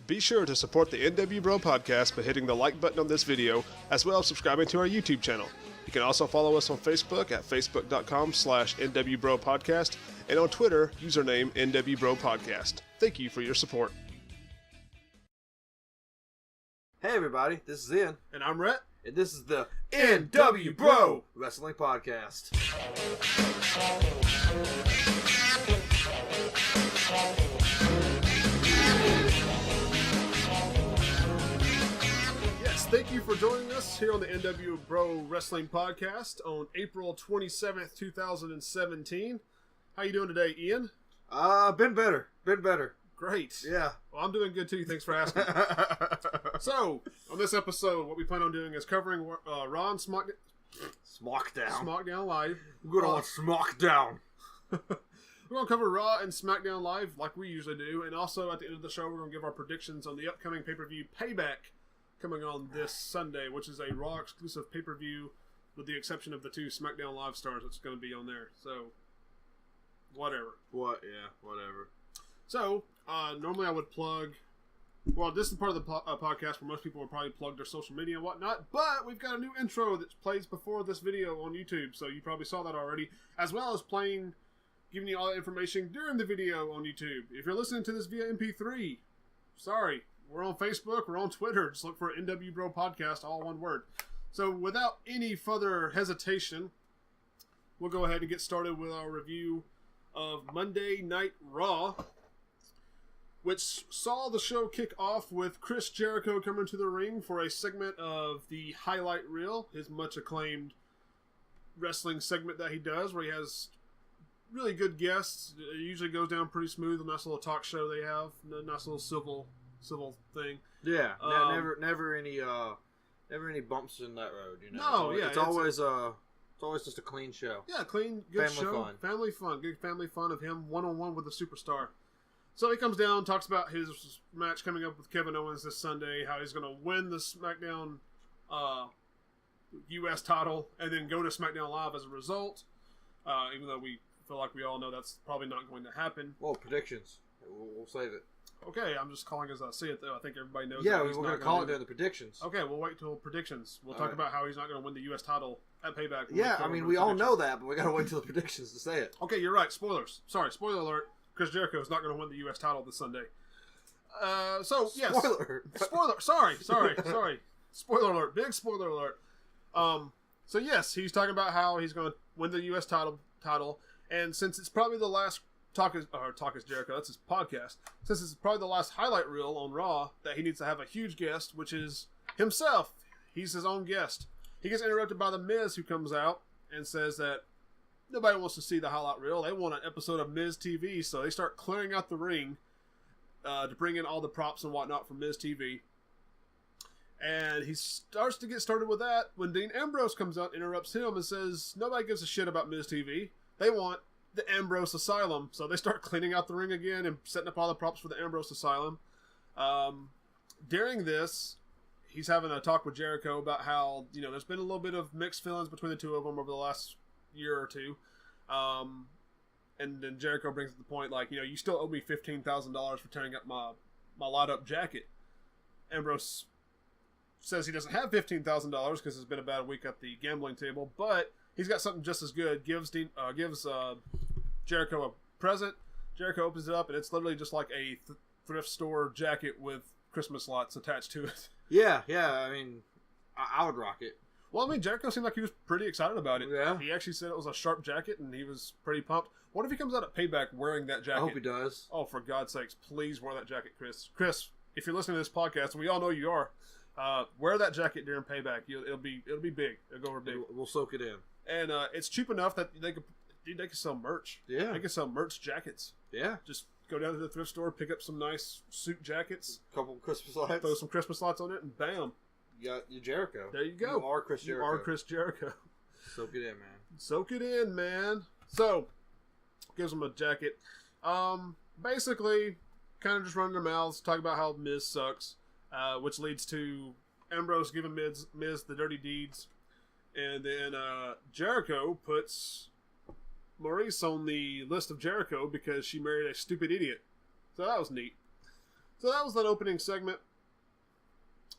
Be sure to support the n.W.bro podcast by hitting the like button on this video, as well as subscribing to our YouTube channel. You can also follow us on Facebook at facebook.com/n.w.bro podcast and on Twitter, username n.w.bro podcast. Thank you for your support. Hey everybody, this is Ian. And I'm Rhett. And this is the n.w.bro Wrestling Podcast. Yes, thank you for joining us here on the n.w.bro Wrestling Podcast on April 27th, 2017. How you doing today, Ian? Been better. Great. Yeah. Well, I'm doing good too. Thanks for asking. So, on this episode, what we plan on doing is covering Raw and Smackdown Live. Good old Smackdown. We're going to cover Raw and Smackdown Live like we usually do, and also at the end of the show, we're going to give our predictions on the upcoming pay-per-view Payback coming on this Sunday, which is a Raw exclusive pay-per-view with the exception of the two Smackdown Live stars that's going to be on there. So, whatever. Whatever. So, normally I would plug... Well, this is part of the podcast where most people will probably plug their social media and whatnot, but we've got a new intro that plays before this video on YouTube, so you probably saw that already, as well as giving you all that information during the video on YouTube. If you're listening to this via MP3, sorry, we're on Facebook, we're on Twitter, just look for n.w.bro podcast, all one word. So, without any further hesitation, we'll go ahead and get started with our review of Monday Night Raw, which saw the show kick off with Chris Jericho coming to the ring for a segment of the highlight reel, his much acclaimed wrestling segment that he does, where he has really good guests. It usually goes down pretty smooth, a nice little talk show they have, a nice little civil thing. Yeah, never any bumps in that road. You know, it's always just a clean show. Yeah, clean, good show, family fun, good family fun of him one-on-one with a superstar. So he comes down, talks about his match coming up with Kevin Owens this Sunday, how he's going to win the SmackDown U.S. title, and then go to SmackDown Live as a result, even though we feel like we all know that's probably not going to happen. Well, predictions. We'll save it. Okay, I'm just calling as I see it, though. I think everybody knows. Yeah, we're going to call it during the predictions. Okay, we'll wait till predictions. We'll talk about how he's not going to win the U.S. title at Payback. Yeah, I mean, we all know that, but we got to wait till the predictions to say it. Okay, you're right. Spoilers. Sorry, spoiler alert. Chris Jericho is not going to win the U.S. title this Sunday. Yes. Spoiler. Sorry. Spoiler alert. Big spoiler alert. So, yes, he's talking about how he's going to win the U.S. title. And since it's probably the last Talk is Jericho, that's his podcast. Since it's probably the last highlight reel on Raw, that he needs to have a huge guest, which is himself. He's his own guest. He gets interrupted by The Miz, who comes out and says that nobody wants to see the highlight reel. They want an episode of Miz TV, so they start clearing out the ring to bring in all the props and whatnot from Miz TV. And he starts to get started with that when Dean Ambrose comes out, interrupts him, and says nobody gives a shit about Miz TV. They want the Ambrose Asylum. So they start cleaning out the ring again and setting up all the props for the Ambrose Asylum. During this, he's having a talk with Jericho about how, there's been a little bit of mixed feelings between the two of them over the last year or two. And then Jericho brings up the point, you still owe me $15,000 for tearing up my light-up jacket. Ambrose says he doesn't have $15,000 because it's been a bad week at the gambling table, but he's got something just as good. Gives Jericho a present. Jericho opens it up, and it's literally just like a thrift store jacket with Christmas lights attached to it. Yeah. I mean, I would rock it. Well, I mean, Jericho seemed like he was pretty excited about it. Yeah. He actually said it was a sharp jacket, and he was pretty pumped. What if he comes out at Payback wearing that jacket? I hope he does. Oh, for God's sakes, please wear that jacket, Chris. Chris, if you're listening to this podcast, and we all know you are, wear that jacket during Payback. It'll be big. It'll go over big. We'll soak it in. And it's cheap enough that they could sell merch. Yeah. They could sell merch jackets. Yeah. Just go down to the thrift store, pick up some nice suit jackets. A couple Christmas lights. Throw some Christmas lights on it, and bam. You got your Jericho. There you go. You are Chris Jericho. Soak it in, man. So, gives them a jacket. Basically, kind of just running their mouths, talking about how Miz sucks, which leads to Ambrose giving Miz the dirty deeds. And then Jericho puts Maurice on the list of Jericho because she married a stupid idiot. So that was neat. So that was that opening segment.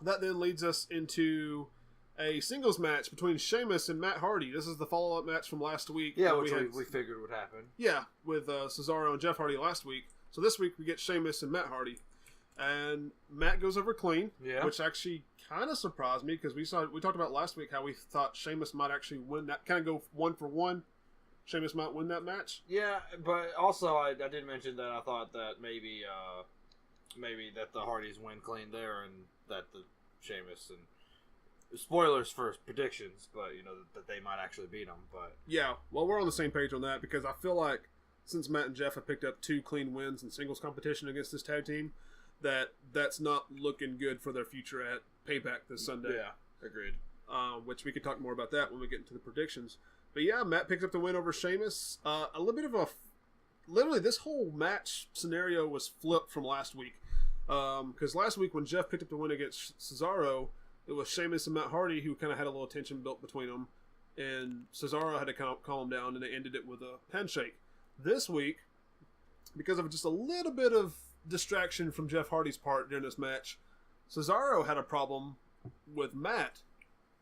That then leads us into a singles match between Sheamus and Matt Hardy. This is the follow-up match from last week. Yeah, which we figured would happen. Yeah, with Cesaro and Jeff Hardy last week. So this week we get Sheamus and Matt Hardy. And Matt goes over clean, which actually kind of surprised me because we talked about last week how we thought Sheamus might actually win that, kind of go 1-for-1. Sheamus might win that match. Yeah, but also I did mention that I thought that maybe that the Hardys win clean there and that the Sheamus and spoilers for predictions, but that they might actually beat them. But yeah, well, we're on the same page on that because I feel like since Matt and Jeff have picked up 2 clean wins in singles competition against this tag team, that's not looking good for their future at Payback this Sunday. Yeah, agreed. Which we can talk more about that when we get into the predictions. But yeah, Matt picks up the win over Sheamus. A little bit of literally this whole match scenario was flipped from last week. Because last week when Jeff picked up the win against Cesaro, it was Sheamus and Matt Hardy who kind of had a little tension built between them. And Cesaro had to kind of calm him down, and they ended it with a handshake. This week, because of just a little bit of distraction from Jeff Hardy's part during this match, Cesaro had a problem with Matt,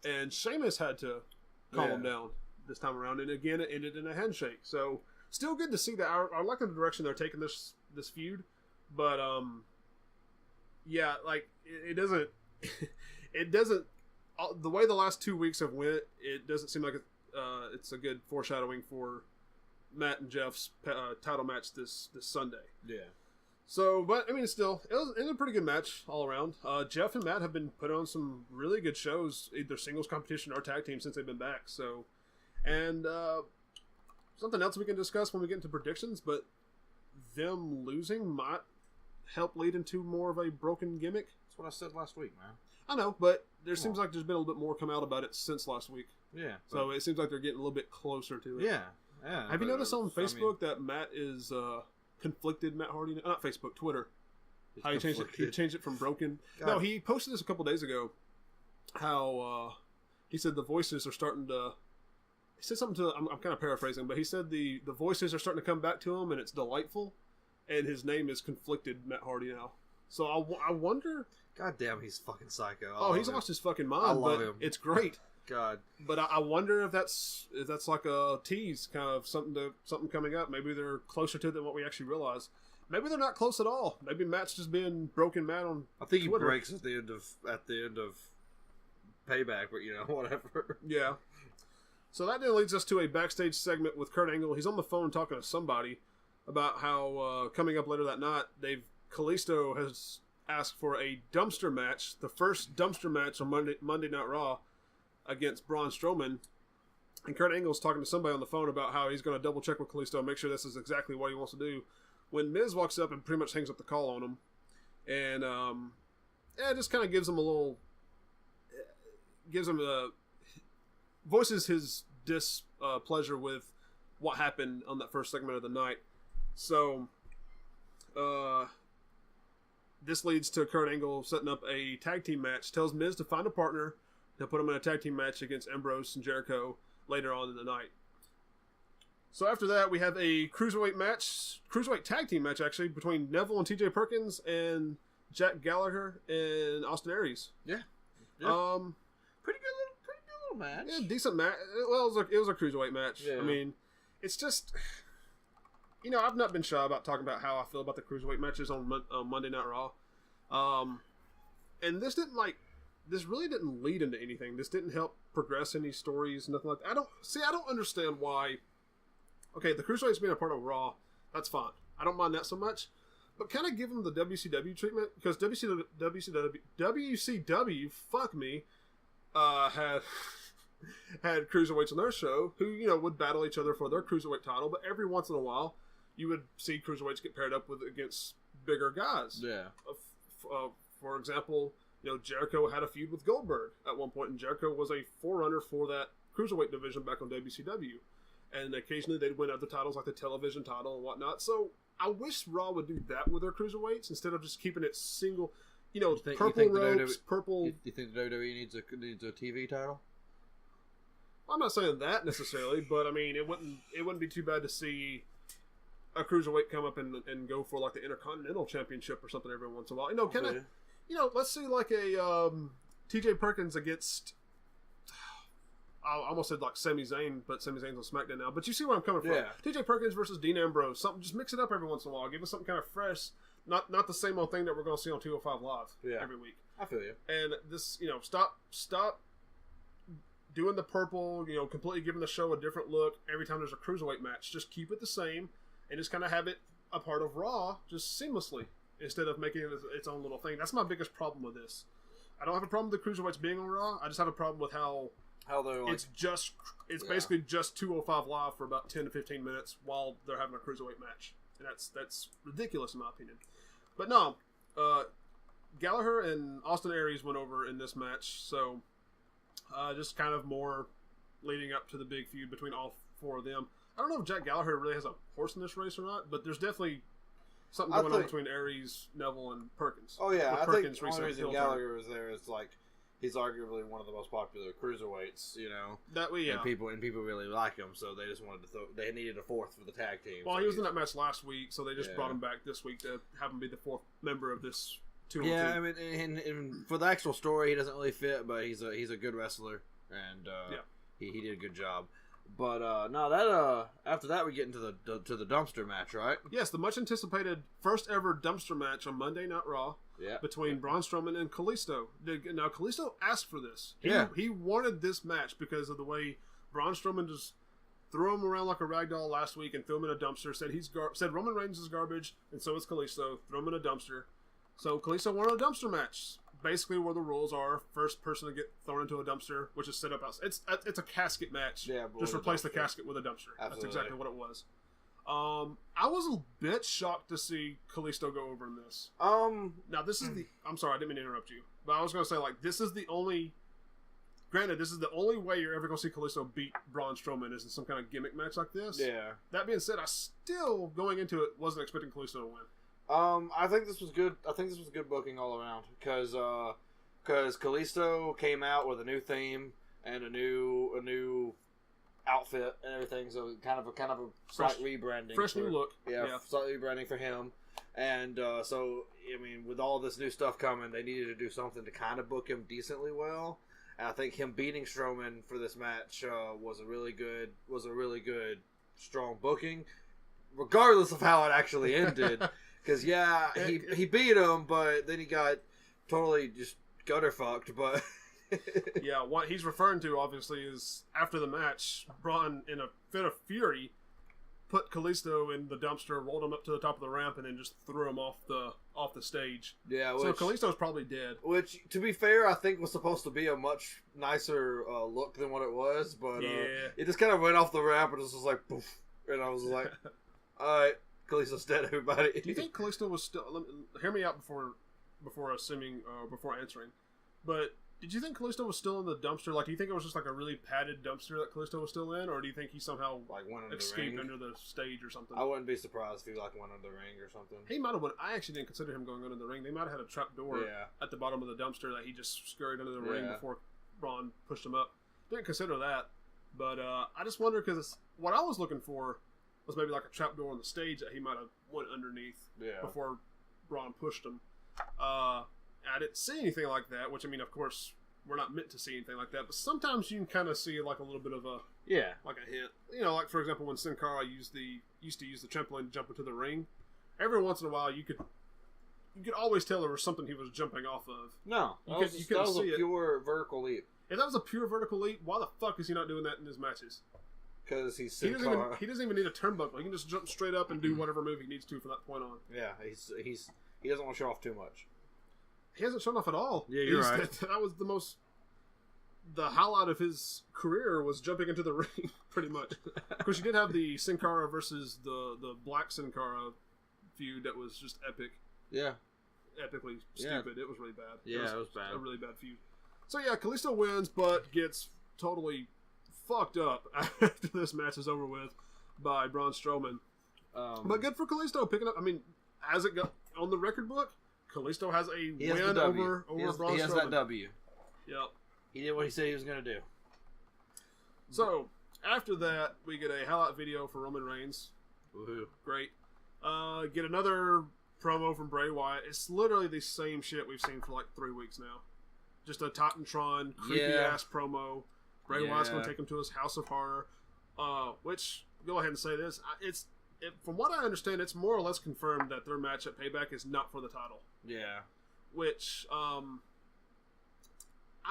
and Sheamus had to calm him down this time around, and again it ended in a handshake. So still good to see that. I like the direction they're taking this feud, but yeah, like it doesn't the way the last 2 weeks have went, it doesn't seem like it's a good foreshadowing for Matt and Jeff's title match this Sunday. Yeah. So, but I mean, it was a pretty good match all around. Jeff and Matt have been putting on some really good shows, either singles competition or tag team, since they've been back. So, and something else we can discuss when we get into predictions, but them losing might help lead into more of a broken gimmick. That's what I said last week, man. I know, but there seems like there's been a little bit more come out about it since last week. Yeah. So it seems like they're getting a little bit closer to it. Yeah. Yeah. Have you noticed on Facebook that Matt is conflicted? Matt Hardy, not Facebook, Twitter. How he changed it? He changed it from broken. God. No, he posted this a couple days ago. How he said the voices are starting to. He said something to. I'm kind of paraphrasing, but he said the voices are starting to come back to him, and it's delightful. And his name is Conflicted Matt Hardy now. So I wonder. God damn, he's fucking psycho. He's lost his fucking mind. I love him. It's great. God. But I wonder if that's like a tease, kind of something coming up. Maybe they're closer to it than what we actually realize. Maybe they're not close at all. Maybe Matt's just being broken Matt on I think Twitter. He breaks at the end of Payback, but whatever. Yeah. So that then leads us to a backstage segment with Kurt Angle. He's on the phone talking to somebody about how coming up later that night, Kalisto has asked for a dumpster match, the first dumpster match on Monday Night Raw against Braun Strowman. And Kurt Angle's talking to somebody on the phone about how he's going to double check with Kalisto and make sure this is exactly what he wants to do. When Miz walks up and pretty much hangs up the call on him, and it just kind of gives him voices his displeasure with what happened on that first segment of the night. So, this leads to Kurt Angle setting up a tag team match. Tells Miz to find a partner to put him in a tag team match against Ambrose and Jericho later on in the night. So after that, we have a cruiserweight tag team match actually, between Neville and TJ Perkins and Jack Gallagher and Austin Aries. Yeah. Pretty good little match. Yeah, decent match. Well, it was a cruiserweight match. Yeah. I mean, it's just, I've not been shy about talking about how I feel about the cruiserweight matches on Monday Night Raw. And this really didn't lead into anything. This didn't help progress any stories, nothing like that. I don't understand why. Okay, the cruiserweights being a part of Raw, that's fine. I don't mind that so much. But kind of give them the WCW treatment, because WCW, fuck me, had cruiserweights on their show who, would battle each other for their cruiserweight title, but every once in a while, you would see cruiserweights get paired up against bigger guys. Yeah. For example, Jericho had a feud with Goldberg at one point, and Jericho was a forerunner for that cruiserweight division back on WCW. And occasionally they'd win other titles like the television title and whatnot. So I wish Raw would do that with their cruiserweights instead of just keeping it single. Purple ropes, purple. You think the WWE needs a TV title? I'm not saying that necessarily, but I mean it wouldn't be too bad to see a cruiserweight come up and go for like the Intercontinental Championship or something every once in a while. You know, kind of, you know, let's see like a T.J. Perkins against. I almost said like Sami Zayn, but Sami Zayn's on SmackDown now. But you see where I'm coming from. Yeah. T.J. Perkins versus n.W.bro. Something, just mix it up every once in a while. Give us something kind of fresh. Not the same old thing that we're going to see on 205 Live every week. I feel you. And this, you know, stop doing the purple, you know, completely giving the show a different look every time there's a cruiserweight match. Just keep it the same and just kind of have it a part of Raw just seamlessly instead of making it its own little thing. That's my biggest problem with this. I don't have a problem with the cruiserweights being on Raw. I just have a problem with how they're like, it's basically just 205 Live for about 10 to 15 minutes while they're having a cruiserweight match. And that's ridiculous in my opinion. But no, Gallagher and Austin Aries went over in this match, so just kind of more leading up to the big feud between all four of them. I don't know if Jack Gallagher really has a horse in this race or not, but there's definitely something going on between Aries, Neville, and Perkins. Oh yeah, I Perkins think the only reason Gallagher was there is like he's arguably one of the most popular cruiserweights, you know. That way, yeah. And people really like him, so they just wanted to they needed a fourth for the tag team. Well, he was in that match last week, so they just brought him back this week to have him be the fourth member of this 2-on-2. Yeah, I mean, and for the actual story, he doesn't really fit, but he's a good wrestler, and he did a good job. But after that we get into the dumpster match, right? Yes, the much anticipated first ever dumpster match on Monday Night Raw. Yeah. Between Braun Strowman and Kalisto. Now Kalisto asked for this. He wanted this match because of the way Braun Strowman just threw him around like a ragdoll last week and threw him in a dumpster. Said Roman Reigns is garbage and so is Kalisto. Threw him in a dumpster. So Kalisto wanted a dumpster match. Basically, where the rules are: first person to get thrown into a dumpster, which is set up outside. It's a casket match. Yeah, just replace the casket with a dumpster. Absolutely. That's exactly what it was. I was a bit shocked to see Kalisto go over in this. Now this is I'm sorry, I didn't mean to interrupt you, but I was going to say like this is the only. Granted, this is the only way you're ever going to see Kalisto beat Braun Strowman is in some kind of gimmick match like this. Yeah. That being said, I still going into it wasn't expecting Kalisto to win. I think this was good. I think this was good booking all around because Kalisto came out with a new theme and a new outfit and everything, so kind of a slight rebranding, new look. Yeah, slight rebranding for him. And so I mean, with all this new stuff coming, they needed to do something to kind of book him decently well. And I think him beating Strowman for this match was a really good strong booking, regardless of how it actually ended. Because he beat him, but then he got totally just gutter fucked. But yeah, what he's referring to obviously is after the match, Braun in a fit of fury put Kalisto in the dumpster, rolled him up to the top of the ramp, and then just threw him off the stage. Yeah, so Kalisto's probably dead. Which, to be fair, I think was supposed to be a much nicer look than what it was, but it just kind of went off the ramp and it was just like poof, and I was like, all right. Kalisto's dead, everybody. Do you think Kalisto was still? Hear me out before answering. But did you think Kalisto was still in the dumpster? Like, do you think it was just like a really padded dumpster that Kalisto was still in, or do you think he somehow like went under escaped under the stage or something? I wouldn't be surprised if he like went under the ring or something. He might have went. I actually didn't consider him going under the ring. They might have had a trap door at the bottom of the dumpster that he just scurried under the ring before Braun pushed him up. Didn't consider that, but I just wonder because what I was looking for was maybe like a trap door on the stage that he might have went underneath before Braun pushed him. I didn't see anything like that, which I mean, of course, we're not meant to see anything like that, but sometimes you can kind of see like a little bit of a like a hint. You know, like for example, when Sin Cara used to use the trampoline to jump into the ring. Every once in a while, you could always tell there was something he was jumping off of. No, that was a pure vertical leap. If that was a pure vertical leap, why the fuck is he not doing that in his matches? Because he doesn't even need a turnbuckle. He can just jump straight up and do whatever move he needs to from that point on. Yeah, he doesn't want to show off too much. He hasn't shown off at all. Yeah, you're right. That was the highlight of his career was jumping into the ring, pretty much. Of course, you did have the Sin Cara versus the Black Sin Cara feud that was just epic. Yeah. Epically stupid. It was really bad. Yeah, it was bad. A really bad feud. So yeah, Kalisto wins, but gets totally fucked up after this match is over with by Braun Strowman. But good for Kalisto picking up. I mean, as it got on the record book, Kalisto has a win over Braun Strowman. He has that W. Yep. He did what he said he was going to do. So after that, we get a highlight video for Roman Reigns. Woohoo! Great. Get another promo from Bray Wyatt. It's literally the same shit we've seen for like 3 weeks now. Just a Titantron creepy-ass promo. Bray Wyatt's going to take him to his house of horror. Which, go ahead and say this, from what I understand, it's more or less confirmed that their match at Payback is not for the title. Yeah. Which, I'll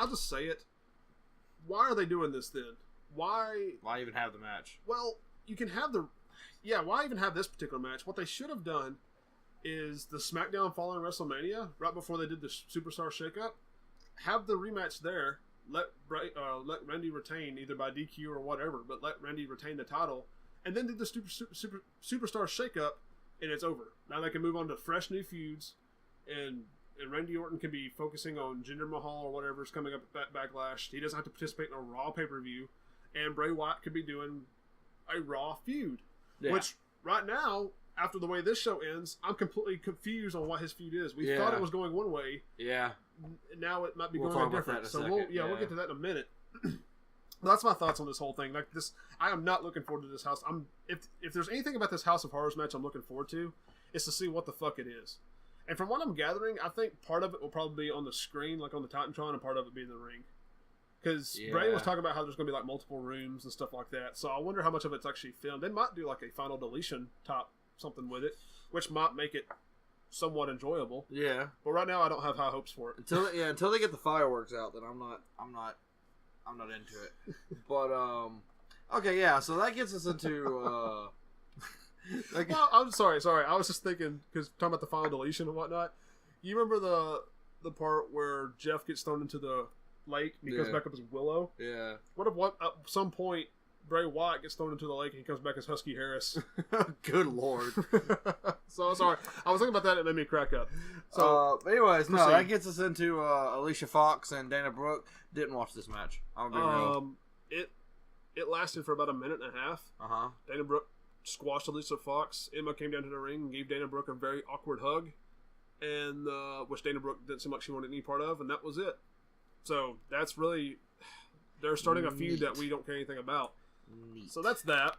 just say it. Why are they doing this then? Why even have the match? Well, you can have why even have this particular match? What they should have done is the Smackdown following WrestleMania, right before they did the Superstar Shakeup, have the rematch there, let Randy retain either by DQ or whatever, but let Randy retain the title, and then do the Superstar Shakeup, and it's over. Now they can move on to fresh new feuds, and Randy Orton can be focusing on Jinder Mahal or whatever's coming up at Backlash. He doesn't have to participate in a Raw pay-per-view, and Bray Wyatt could be doing a Raw feud, which right now, after the way this show ends, I'm completely confused on what his feud is. We thought it was going one way. Yeah. Now it might be going different. So we'll get to that in a minute. That's my thoughts on this whole thing. Like this, I am not looking forward to this house. If there's anything about this House of Horrors match I'm looking forward to, it's to see what the fuck it is. And from what I'm gathering, I think part of it will probably be on the screen, like on the Titantron, and part of it be in the ring. Because Bray was talking about how there's going to be like multiple rooms and stuff like that. So I wonder how much of it's actually filmed. They might do like a final deletion type something with it, which might make it somewhat enjoyable. Yeah. But right now I don't have high hopes for it. Until they get the fireworks out, then I'm not into it. But okay, yeah. So that gets us into well, I'm sorry. I was just thinking because talking about the final deletion and whatnot. You remember the part where Jeff gets thrown into the lake and he comes back up as Willow? Yeah. What if at some point Bray Wyatt gets thrown into the lake and he comes back as Husky Harris? Good lord. So sorry, I was thinking about that and it made me crack up. So anyways, no, that gets us into Alicia Fox and Dana Brooke. Didn't watch this match. I'm gonna be real. It lasted for about a minute and a half. Dana Brooke squashed Alicia Fox. Emma came down to the ring and gave Dana Brooke a very awkward hug, and which Dana Brooke didn't seem like she wanted any part of, and that was it. So that's really, they're starting a feud that we don't care anything about. So that's that.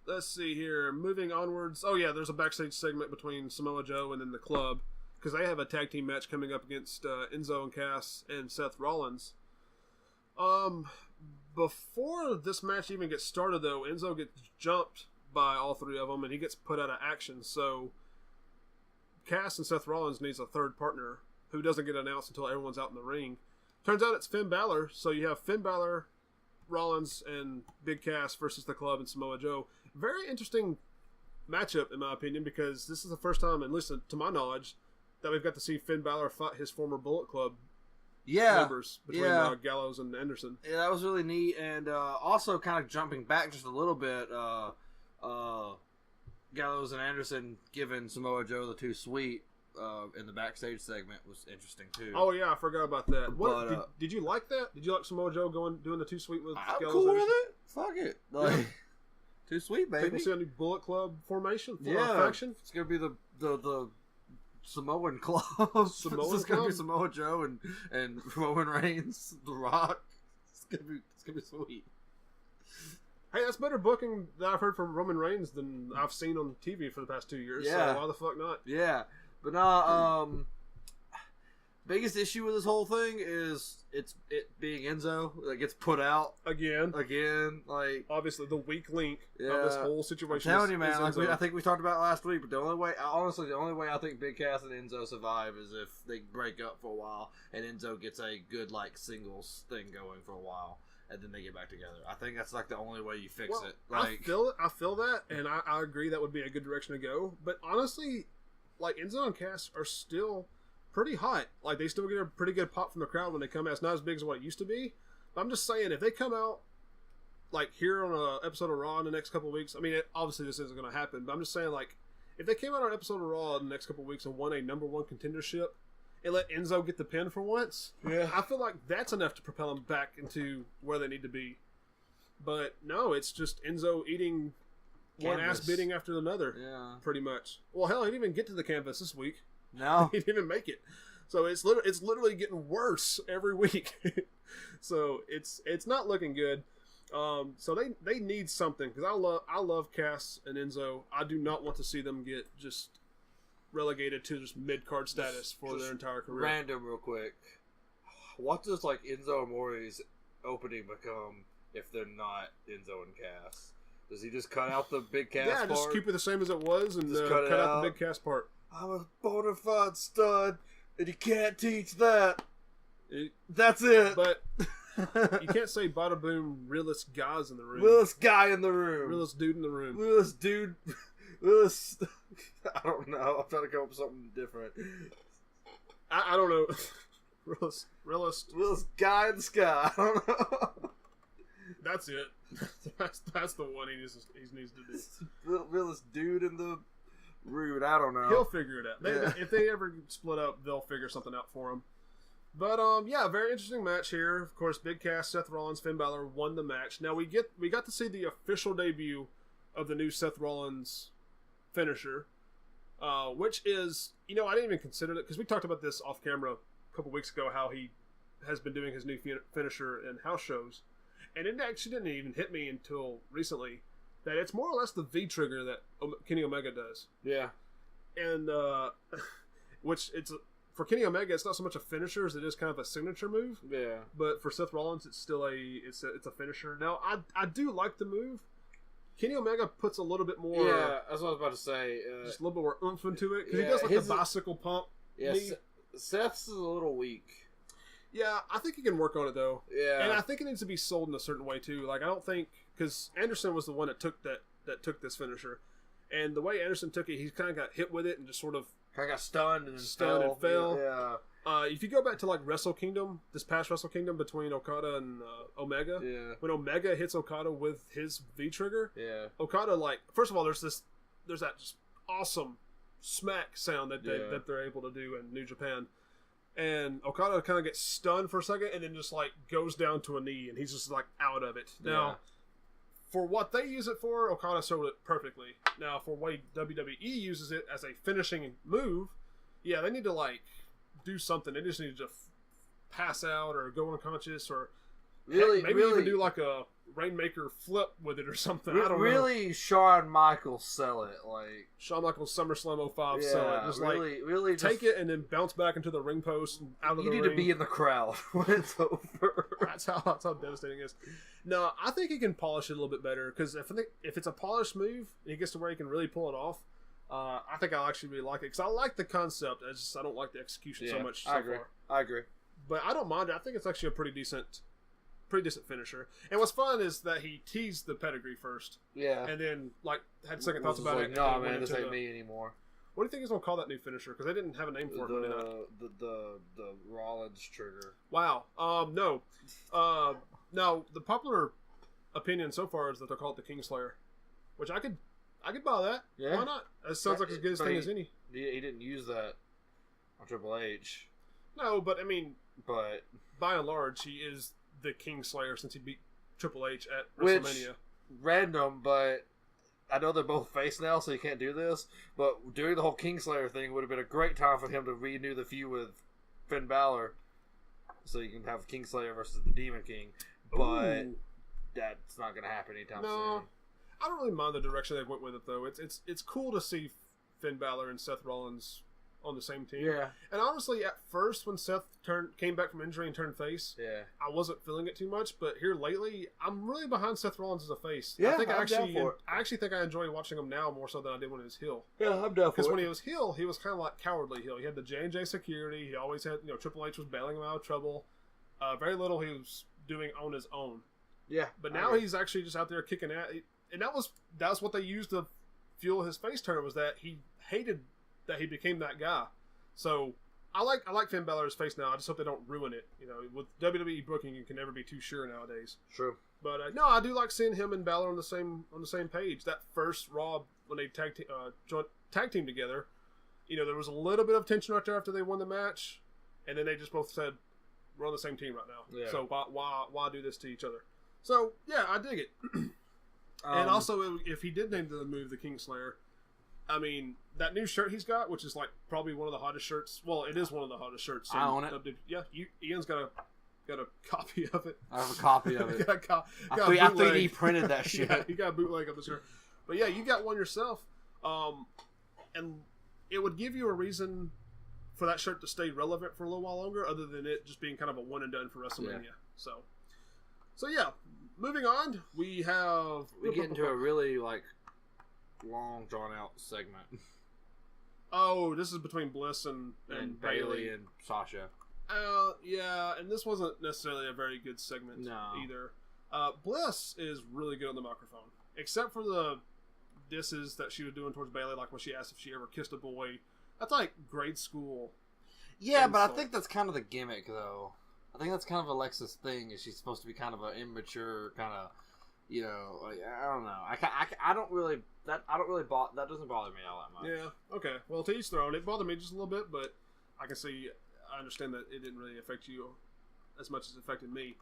Let's see here. Moving onwards. Oh yeah, there's a backstage segment between Samoa Joe and then the Club, because they have a tag team match coming up against Enzo and Cass and Seth Rollins. Before this match even gets started, though, Enzo gets jumped by all three of them, and he gets put out of action. So Cass and Seth Rollins needs a third partner who doesn't get announced until everyone's out in the ring. Turns out it's Finn Balor, so you have Finn Balor, Rollins, and Big Cass versus the Club and Samoa Joe. Very interesting matchup, in my opinion, because this is the first time, at least to my knowledge, that we've got to see Finn Balor fight his former Bullet Club members between Gallows and Anderson. Yeah, that was really neat. And also kind of jumping back just a little bit, Gallows and Anderson giving Samoa Joe the too sweet in the backstage segment was interesting too. Oh yeah, I forgot about that. What did you like that? Did you like Samoa Joe doing the too sweet with I'm Gallows? Cool with it. Fuck it. Like too sweet, baby. People see a new Bullet Club formation, faction. It's gonna be the Samoan Club. It's gonna be Samoa Joe and Roman Reigns, The Rock. It's gonna be sweet. Hey, that's better booking that I've heard from Roman Reigns than I've seen on TV for the past 2 years. Yeah. So why the fuck not? Yeah, but no. Biggest issue with this whole thing is it being Enzo that gets put out again. Like obviously the weak link of this whole situation. I'm telling you, man. Like I think we talked about it last week, but the only way I think Big Cass and Enzo survive is if they break up for a while and Enzo gets a good like singles thing going for a while, and then they get back together. I think that's like the only way you fix it. Like I feel that, and I agree that would be a good direction to go. But honestly, like Enzo and Cass are still pretty hot. Like they still get a pretty good pop from the crowd when they come out. It's not as big as what it used to be. But I'm just saying, if they come out like here on an episode of Raw in the next couple of weeks, I mean, obviously this isn't going to happen. But I'm just saying, like, if they came out on an episode of Raw in the next couple of weeks and won a #1 contendership and let Enzo get the pin for once, I feel like that's enough to propel them back into where they need to be. But no, it's just Enzo eating one ass beating after another. Yeah, pretty much. Well, hell, he didn't even get to the canvas this week. No, he didn't even make it. So it's literally getting worse every week. So it's not looking good. So they need something because I love Cass and Enzo. I do not want to see them get just relegated to just mid card status for their entire career. Random, real quick. What does like Enzo Amore's opening become if they're not Enzo and Cass? Does he just cut out the big Cass part? Yeah, just keep it the same as it was and cut out the big Cass part. I'm a bona fide stud, and you can't teach that. That's it. But you can't say bada boom, realest guys in the room. Realest guy in the room. Realest dude in the room. Realest dude. Realest. I don't know. I'm trying to come up with something different. I don't know. Realest guy in the sky. I don't know. That's it. That's the one he needs to do. Realest dude in the room. I don't know. He'll figure it out. If they ever split up, they'll figure something out for him. But yeah, very interesting match here. Of course, Big Cass, Seth Rollins, Finn Balor won the match. Now we got to see the official debut of the new Seth Rollins finisher, which is, I didn't even consider it because we talked about this off camera a couple weeks ago, how he has been doing his new finisher in house shows, and it actually didn't even hit me until recently that it's more or less the V trigger that Kenny Omega does. Yeah, and which it's. For Kenny Omega, it's not so much a finisher as it is kind of a signature move. Yeah. But for Seth Rollins, it's still it's a finisher. Now, I do like the move. Kenny Omega puts a little bit more. Yeah, that's what I was about to say. Just a little bit more oomph into it because he does like the bicycle pump. Yeah, Seth's is a little weak. Yeah, I think he can work on it though. Yeah, and I think it needs to be sold in a certain way too. Like I don't think because Anderson was the one that took took this finisher, and the way Anderson took it, he kind of got hit with it and just sort of. I got stunned and fell. Yeah. If you go back to like Wrestle Kingdom, this past Wrestle Kingdom between Okada and Omega, when Omega hits Okada with his V trigger, Okada first of all there's that just awesome smack sound that they're able to do in New Japan, and Okada kind of gets stunned for a second and then just like goes down to a knee and he's just like out of it. Now, for what they use it for, Okada sold it perfectly. Now, for what WWE uses it as a finishing move, they need to like do something. They just need to pass out or go unconscious or maybe even do like a Rainmaker flip with it or something. I don't know. Really, Shawn Michaels sell it like Shawn Michaels SummerSlam 05 sell it. Just really take it and then bounce back into the ring post and out of the ring. You need to be in the crowd when it's over. That's how devastating it is. No, I think he can polish it a little bit better because if it's a polished move and he gets to where he can really pull it off, I think I'll actually really like it because I like the concept. I don't like the execution so much. I agree. But I don't mind it. I think it's actually a pretty decent finisher. And what's fun is that he teased the pedigree first. Yeah. And then had second thoughts about it. No, man, this ain't me anymore. What do you think he's gonna call that new finisher? Because they didn't have a name for it. The Rollins trigger. Wow. No. Now the popular opinion so far is that they'll call it the Kingslayer, which I could buy that. Yeah. Why not? That sounds like as good a thing as any. He didn't use that on Triple H. No, but I mean, by and large, he is the Kingslayer since he beat Triple H at WrestleMania. Random, but I know they're both face now, so you can't do this. But doing the whole Kingslayer thing would have been a great time for him to renew the feud with Finn Balor, so you can have Kingslayer versus the Demon King. But that's not going to happen anytime soon. I don't really mind the direction they went with it though. It's cool to see Finn Balor and Seth Rollins on the same team. Yeah. And honestly, at first when Seth came back from injury and turned face, I wasn't feeling it too much. But here lately, I'm really behind Seth Rollins as a face. Yeah, I actually think I enjoy watching him now more so than I did when he was heel. Yeah, I'm down for it. Because when he was heel, he was kind of like cowardly heel. He had the J&J security. He always had, Triple H was bailing him out of trouble. Very little he was doing on his own. Yeah. But now he's actually just out there kicking at, and that's what they used to fuel his face turn, was that he hated that he became that guy. So I like Finn Balor's face now. I just hope they don't ruin it. With WWE booking, you can never be too sure nowadays. True. But no, I do like seeing him and Balor on the same page. That first Raw when they tag team together, there was a little bit of tension right there after they won the match, and then they just both said, "We're on the same team right now. Yeah. So why do this to each other?" So yeah, I dig it. And also, if he did name the move the Kingslayer, I mean, that new shirt he's got, which is like probably one of the hottest shirts. Well, it is one of the hottest shirts. I own it. Yeah, Ian's got a got a copy of it. I have a copy of it. I think he printed that shit. Yeah, you got a bootleg of the shirt. But yeah, you got one yourself. And it would give you a reason for that shirt to stay relevant for a little while longer, other than it just being kind of a one and done for WrestleMania. Yeah. So yeah, moving on, we get into a really long drawn out segment. Oh, this is between Bliss and Bayley and Sasha. Yeah, and this wasn't necessarily a very good segment either. Bliss is really good on the microphone, except for the disses that she was doing towards Bayley, like when she asked if she ever kissed a boy. That's like grade school. Yeah, but I think that's kind of the gimmick, though. I think that's kind of Alexa's thing. Is she's supposed to be kind of an immature kind of, I don't know. I don't really that doesn't bother me all that much. Yeah. Okay. Well, to each their own. It bothered me just a little bit, but I understand that it didn't really affect you as much as it affected me.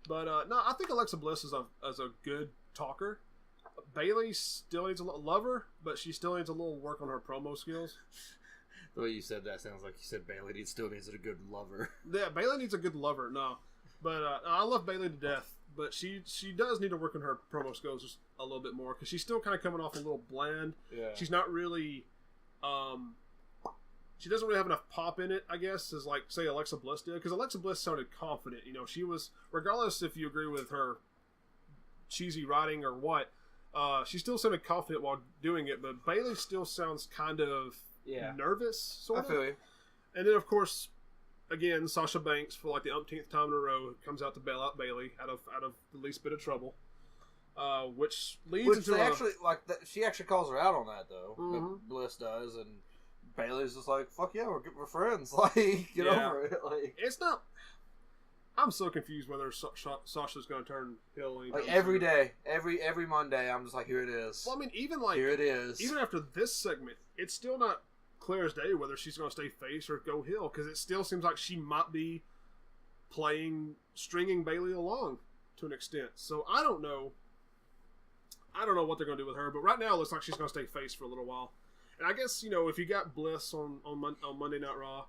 But no, I think Alexa Bliss is a good talker. Bayley still needs a little lover, but she still needs a little work on her promo skills. The way you said that sounds like you said Bayley still needs a good lover. Yeah, Bayley needs a good lover. No, but I love Bayley to death. But she does need to work on her promo skills just a little bit more, because she's still kind of coming off a little bland. Yeah. She's not really, she doesn't really have enough pop in it, I guess, as like say Alexa Bliss did. Because Alexa Bliss sounded confident. She was, regardless if you agree with her cheesy writing or what, she still sounded confident while doing it. But Bayley still sounds kind of nervous, sort of. I feel you. And then, of course, again, Sasha Banks, for like the umpteenth time in a row, comes out to bail out Bayley out of the least bit of trouble, which leads into she actually calls her out on that, though. Mm-hmm. Bliss does, and Bayley's just like, "Fuck yeah, we're friends." Like, get over it. Like, it's not. I'm so confused whether Sasha's going to turn heel. Like every day, every Monday, I'm just like, here it is. Well, I mean, even here it is. Even after this segment, it's still not clear as day whether she's going to stay face or go heel, because it still seems like she might be stringing Bayley along to an extent. So I don't know what they're going to do with her, but right now it looks like she's going to stay face for a little while. And I guess, if you got Bliss on Monday Night Raw,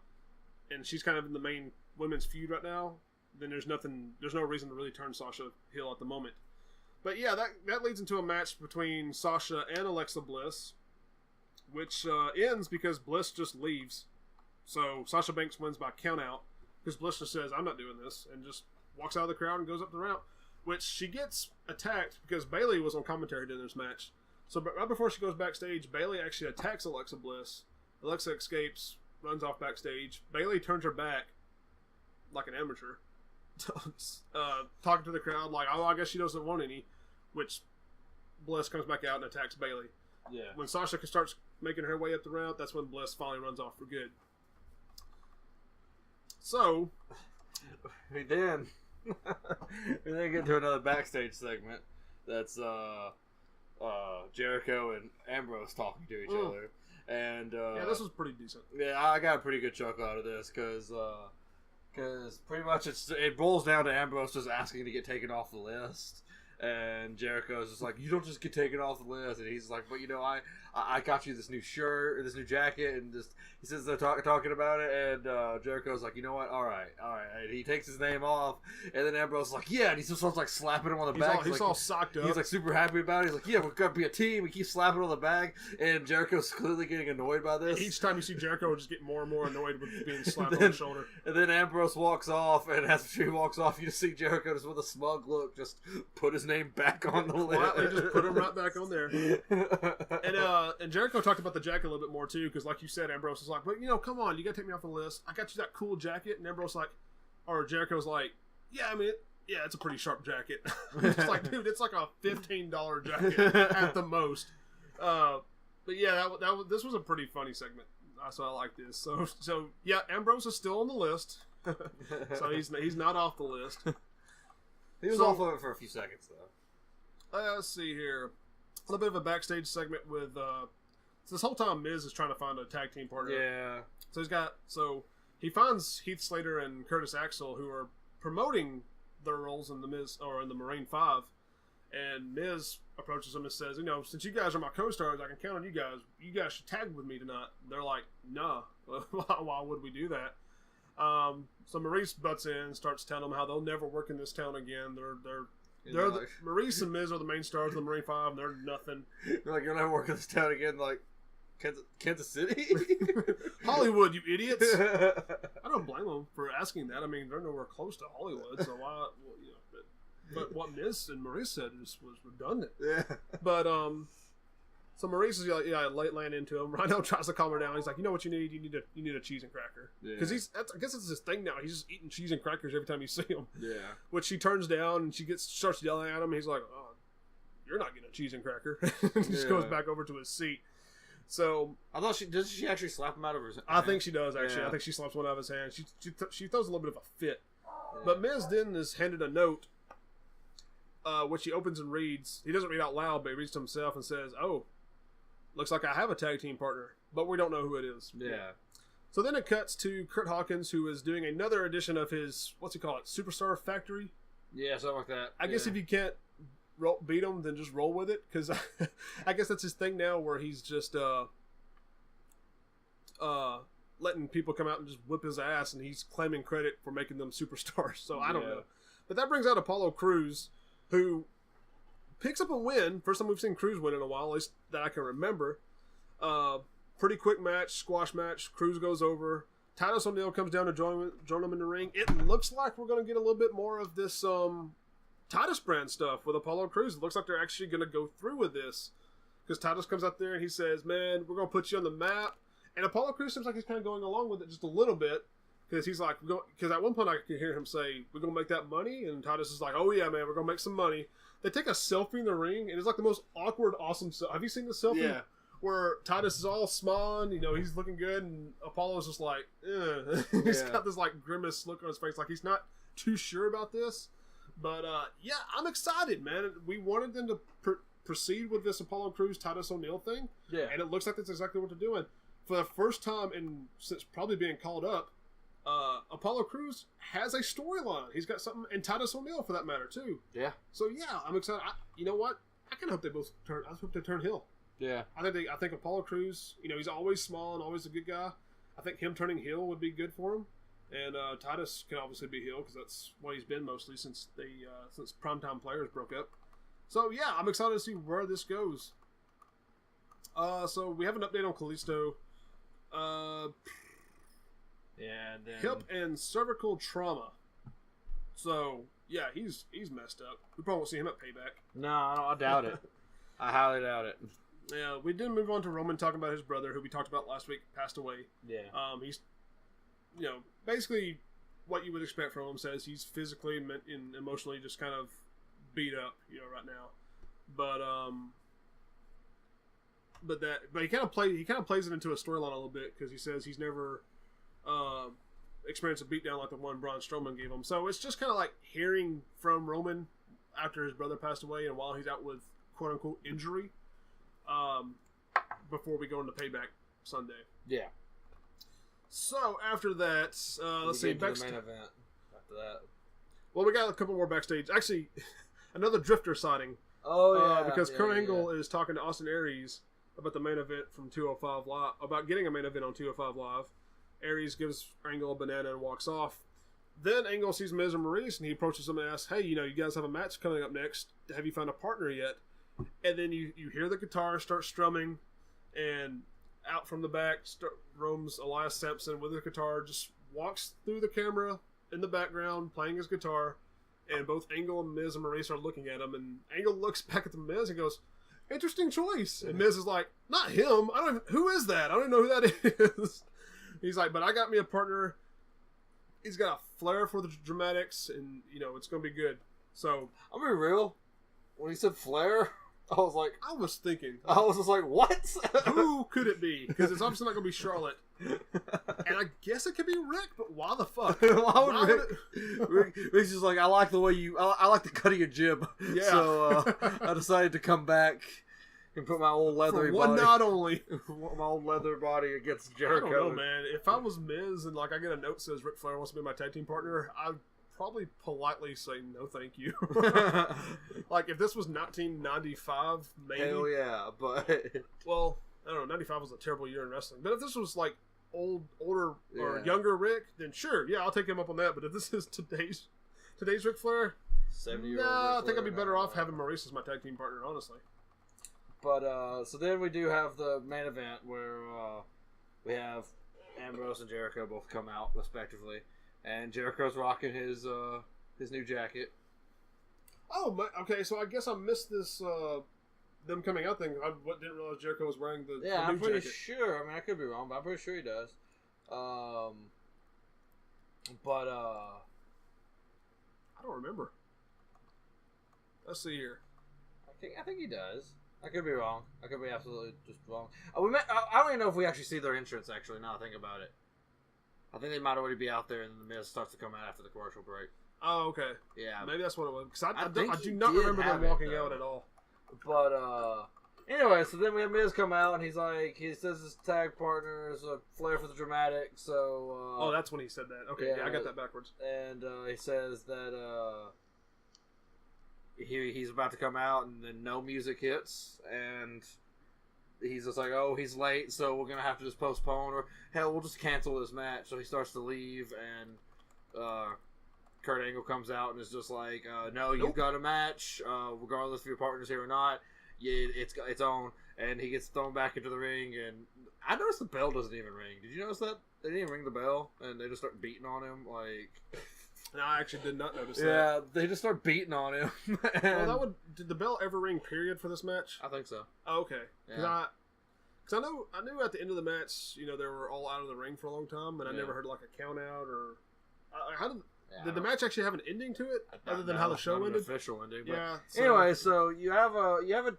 and she's kind of in the main women's feud right now, then there's no reason to really turn Sasha heel at the moment. But yeah, that leads into a match between Sasha and Alexa Bliss, which ends because Bliss just leaves. So Sasha Banks wins by countout, because Bliss just says, "I'm not doing this," and just walks out of the crowd and goes up the ramp, which she gets attacked because Bayley was on commentary during this match. So right before she goes backstage, Bayley actually attacks Alexa Bliss. Alexa escapes, runs off backstage. Bayley turns her back like an amateur, talking to the crowd like, "Oh, I guess she doesn't want any," which Bliss comes back out and attacks Bayley. Yeah. When Sasha starts making her way up the ramp, that's when Bliss finally runs off for good. So, we then get to another backstage segment. That's Jericho and Ambrose talking to each other, and yeah, this was pretty decent. Yeah, I got a pretty good chuckle out of this because pretty much it boils down to Ambrose just asking to get taken off the list. And Jericho's just like, "You don't just get taken off the list." And he's like, "But I got you this new shirt, or this new jacket," and just he says they're talking about it, and Jericho's like, "You know what? All right." And he takes his name off, and then Ambrose's like, "Yeah," and he just starts like slapping him on the back. He's all socked up. He's like super happy about it. He's like, "Yeah, we're gonna be a team." He keeps slapping on the back, and Jericho's clearly getting annoyed by this. Each time you see Jericho, just get more and more annoyed with being slapped on the shoulder. And then Ambrose walks off, and as he walks off, you just see Jericho just with a smug look, just put his name back on the list. Quietly just put him right back on there. And Jericho talked about the jacket a little bit more too, because like you said, Ambrose is like, "But come on, you gotta take me off the list. I got you that cool jacket." And Jericho's like, "Yeah, I mean, it's a pretty sharp jacket." It's like, dude, it's like a $15 jacket at the most. But yeah, this was a pretty funny segment. So I like this. So yeah, Ambrose is still on the list. So he's not off the list. He was off of it for a few seconds, though. Let's see here. A little bit of a backstage segment with... so this whole time, Miz is trying to find a tag team partner. Yeah. So he finds Heath Slater and Curtis Axel, who are promoting their roles in the Miz, or in the Marine 5. And Miz approaches them and says, "Since you guys are my co-stars, I can count on you guys. You guys should tag with me tonight." And they're like, "Nah, why would we do that?" So Maurice butts in and starts telling them how they'll never work in this town again. Maurice and Miz are the main stars of the Marine 5, and they're nothing. They're like, you'll never work in this town again. Like, Kansas City? Hollywood, you idiots. I don't blame them for asking that. I mean, they're nowhere close to Hollywood, so why, well, you know, but what Miz and Maurice said was redundant. Yeah. But, so Maurice is like, laying into him. Rhino tries to calm her down. He's like, you know what you need? You need a cheese and cracker. Because I guess it's his thing now. He's just eating cheese and crackers every time you see him. Yeah. Which she turns down and starts yelling at him. He's like, oh, you're not getting a cheese and cracker. And just goes back over to his seat. So I thought does she actually slap him out of her hand? I think she does actually. I think she slaps one out of his hand. She throws a little bit of a fit. Yeah. But Miz then is handed a note, which he opens and reads. He doesn't read out loud, but he reads to himself and says, "Oh, looks like I have a tag team partner, but we don't know who it is." Yeah. So then it cuts to Kurt Hawkins, who is doing another edition of his, what's he call it, Superstar Factory? Yeah, something like that. I guess if you can't beat him, then just roll with it, because I guess that's his thing now, where he's just letting people come out and just whip his ass, and he's claiming credit for making them superstars. So I don't know. But that brings out Apollo Crews, who picks up a win. First time we've seen Crews win in a while, at least that I can remember. Pretty quick match, squash match. Crews goes over. Titus O'Neil comes down to join him in the ring. It looks like we're going to get a little bit more of this Titus brand stuff with Apollo Crews. It looks like they're actually going to go through with this, because Titus comes out there and he says, "Man, we're going to put you on the map." And Apollo Crews seems like he's kind of going along with it just a little bit, because he's like, because at one point I could hear him say, "We're going to make that money," and Titus is like, "Oh yeah, man, we're going to make some money." They take a selfie in the ring, and it's like the most awkward, awesome selfie. Have you seen the selfie? Yeah. Where Titus is all smiling, you know, he's looking good, and Apollo's just like, he's got this like grimace look on his face, like he's not too sure about this. But yeah, I'm excited, man. We wanted them to proceed with this Apollo Crews Titus O'Neil thing, and it looks like that's exactly what they're doing. For the first time since probably being called up, Apollo Crews has a storyline. He's got something, and Titus O'Neil for that matter too. Yeah. So yeah, I'm excited. You know what? I kind of hope they both turn. I hope they turn heel. Yeah. I think Apollo Crews, you know, he's always small and always a good guy. I think him turning heel would be good for him. And Titus can obviously be heel, because that's what he's been mostly since Primetime Players broke up. So yeah, I'm excited to see where this goes. So we have an update on Kalisto. Hip and cervical trauma. So yeah, he's messed up. We probably won't see him at Payback. No, I doubt it. I highly doubt it. Yeah, we did move on to Roman talking about his brother, who we talked about last week, passed away. Yeah. He's, you know, basically what you would expect from him. Says he's physically and emotionally just kind of beat up, you know, right now. But he kind of plays it into a storyline a little bit, because he says he's never experienced a beatdown like the one Braun Strowman gave him. So it's just kind of like hearing from Roman after his brother passed away and while he's out with quote unquote injury, before we go into Payback Sunday. Yeah. So after that, let's see. The main event after that. Well, we got a couple more backstage. Actually, another Drifter sighting. Oh yeah. Because Kurt Angle is talking to Austin Aries about the main event from 205 Live, about getting a main event on 205 Live. Aries gives Angle a banana and walks off. Then Angle sees Miz and Maurice, and he approaches them and asks, "Hey, you know, you guys have a match coming up next. Have you found a partner yet?" And then you hear the guitar start strumming, and out from the back roams Elias Sampson with his guitar, just walks through the camera in the background playing his guitar, and both Angle and Miz and Maurice are looking at him, and Angle looks back at the Miz and goes, "Interesting choice." And Miz is like, "Not him. Who is that? I don't even know who that is." He's like, "But I got me a partner. He's got a flair for the dramatics, and, you know, it's going to be good." So, I'll be real. When he said flair, I was thinking. I was just like, what? Who could it be? Because it's obviously not going to be Charlotte. And I guess it could be Rick, but why the fuck? Why would Rick's just like, I like the way I like the cut of your jib. Yeah. So I decided to come back and put my old leathery body. Not only. My old leather body against Jericho. I don't know, man. If I was Miz and like I get a note that says Ric Flair wants to be my tag team partner, I'd probably politely say no thank you. Like if this was 1995, maybe. Hell yeah, but well, I don't know, 95 was a terrible year in wrestling. But if this was like older or younger Rick, then sure, yeah, I'll take him up on that. But if this is today's Ric Flair, 70-year-old I think I'd be better off having Maurice as my tag team partner, honestly. But so then we do have the main event where we have Ambrose and Jericho both come out respectively, and Jericho's rocking his new jacket. Oh, okay. So I guess I missed this them coming out thing. I didn't realize Jericho was wearing the new I'm pretty jacket. sure. I mean, I could be wrong, but I'm pretty sure he does. But I don't remember. Let's see here. I think he does. I could be wrong. I could be absolutely just wrong. I don't even know if we actually see their entrance, actually, now I think about it. I think they might already be out there and the Miz starts to come out after the commercial break. Oh, okay. Yeah. Maybe that's what it was. Because I do not remember them walking out at all. But, anyway, so then we have Miz come out and he says his tag partner is a Flair for the dramatic, so... oh, that's when he said that. Okay, yeah, I got that backwards. And he says that he's about to come out and then no music hits and he's just like, oh, he's late, so we're going to have to just postpone, or hell, we'll just cancel this match. So he starts to leave and Kurt Angle comes out and is just like, no, you've got a match, regardless if your partner's here or not. Yeah, it's on, and he gets thrown back into the ring, and I noticed the bell doesn't even ring. Did you notice that? They didn't even ring the bell, and they just start beating on him, like... No, I actually did not notice that. Yeah, they just start beating on him. Well, did the bell ever ring, period, for this match? I think so. Oh, okay. Because Yeah. I knew at the end of the match, they were all out of the ring for a long time, and I never heard like a count out or... did the match actually have an ending to it, other than how the show ended? An official ending. But yeah. Anyway, so you have a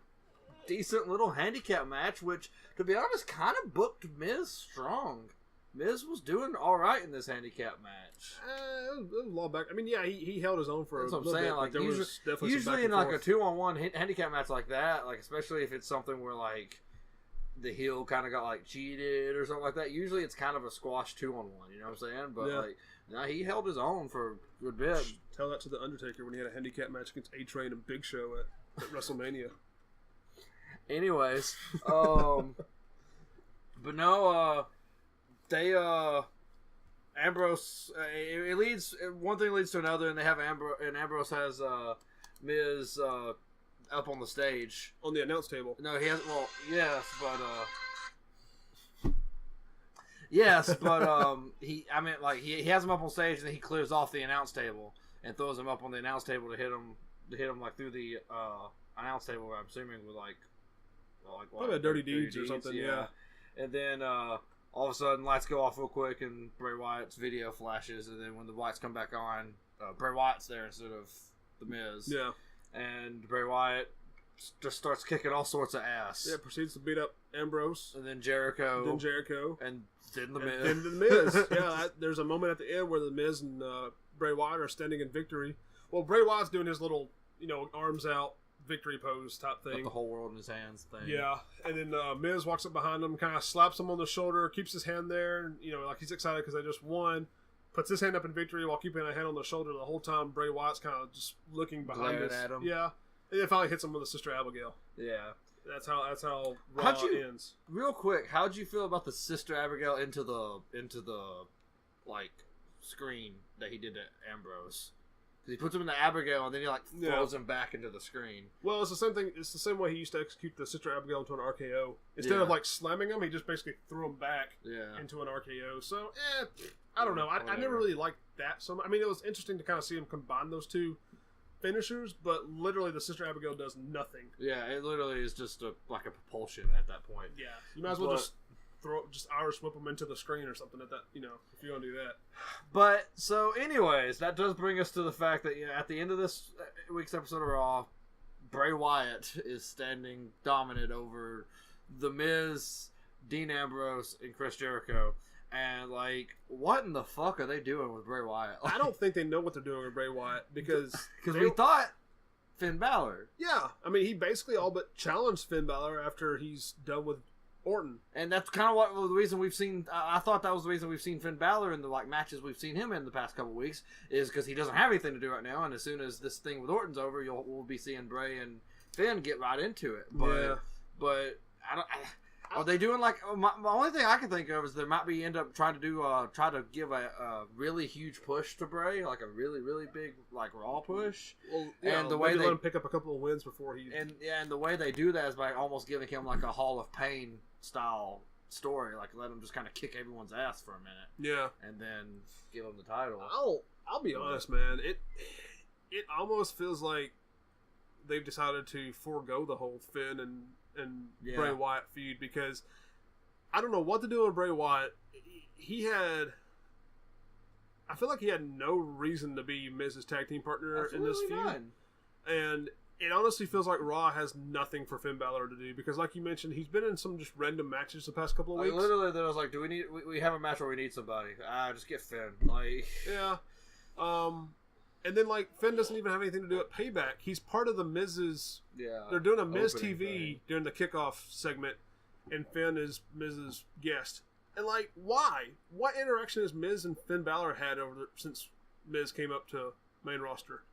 decent little handicap match, which, to be honest, kind of booked Miz strong. Miz was doing all right in this handicap match. It was a while back. I mean, yeah, he held his own for That's a what I'm little saying. bit. Like, there was definitely usually some in back like and a 2-on-1 handicap match like that, like especially if it's something where like the heel kind of got like cheated or something like that. Usually it's kind of a squash 2-on-1. You know what I'm saying? But like, no, he held his own for a good bit. Tell that to the Undertaker when he had a handicap match against A-Train and Big Show at WrestleMania. Anyways, but no, they Ambrose, it leads, one thing leads to another, and they have Ambrose has Miz up on the stage On the announce table. No, he has. Well, yes, but he has him up on stage, and then he clears off the announce table and throws him up on the announce table to hit him like through the announce table. I'm assuming with probably a dirty deeds or something. Yeah. And then all of a sudden, lights go off real quick, and Bray Wyatt's video flashes, and then when the lights come back on, Bray Wyatt's there instead of the Miz. Yeah. And Bray Wyatt just starts kicking all sorts of ass. Yeah, proceeds to beat up Ambrose. And then Jericho. And then the Miz. Then the Miz. Yeah, there's a moment at the end where the Miz and Bray Wyatt are standing in victory. Well, Bray Wyatt's doing his little, arms out victory pose type thing. Got the whole world in his hands thing. Yeah. And then Miz walks up behind him, kind of slaps him on the shoulder, keeps his hand there, like he's excited because they just won. Puts his hand up in victory while keeping a hand on the shoulder the whole time. Bray Wyatt's kind of just looking behind us. At him. Yeah. And it finally hits him with a Sister Abigail. Yeah. That's how Raw ends. Real quick, how'd you feel about the Sister Abigail into the screen that he did to Ambrose? Because he puts him in the Abigail and then he throws him back into the screen. Well, it's the same thing. It's the same way he used to execute the Sister Abigail into an RKO. Instead of slamming him, he just basically threw him back into an RKO. So, I don't know. I never really liked that so much. I mean, it was interesting to kind of see him combine those two finishers, but literally the Sister Abigail does nothing. Yeah, it literally is just like a propulsion at that point. Yeah, you might as well just Irish whip them into the screen or something at that, if you're gonna do that. But so, anyways, that does bring us to the fact that at the end of this week's episode of Raw, Bray Wyatt is standing dominant over the Miz, Dean Ambrose, and Chris Jericho. And, what in the fuck are they doing with Bray Wyatt? I don't think they know what they're doing with Bray Wyatt because we thought Finn Balor. Yeah, I mean, he basically all but challenged Finn Balor after he's done with Orton. And that's kind of the reason we've seen. I thought that was the reason we've seen Finn Balor in the matches we've seen him in the past couple weeks, is because he doesn't have anything to do right now. And as soon as this thing with Orton's over, we'll be seeing Bray and Finn get right into it. But I Are they doing like my only thing I can think of is they might be end up trying to do try to give a really huge push to Bray, like a really really big like Raw push. Well, yeah, and the way they let him pick up a couple of wins before he and the way they do that is by almost giving him like a Hall of Pain style story, like let him just kind of kick everyone's ass for a minute. Yeah, and then give him the title. I'll be honest, man. It almost feels like they've decided to forego the whole Finn and Bray Wyatt feud, because I don't know what to do with Bray Wyatt. I feel like he had no reason to be Miz's tag team partner in this feud. None. And it honestly feels like Raw has nothing for Finn Bálor to do, because like you mentioned, he's been in some just random matches the past couple of weeks. Literally, then I was like, do we have a match where we need somebody? Just get Finn. Like, yeah. And then, like, Finn doesn't even have anything to do at Payback. He's part of the Miz's... Yeah. They're doing a Miz TV thing during the kickoff segment, and Finn is Miz's guest. And, like, why? What interaction has Miz and Finn Bálor had since Miz came up to main roster?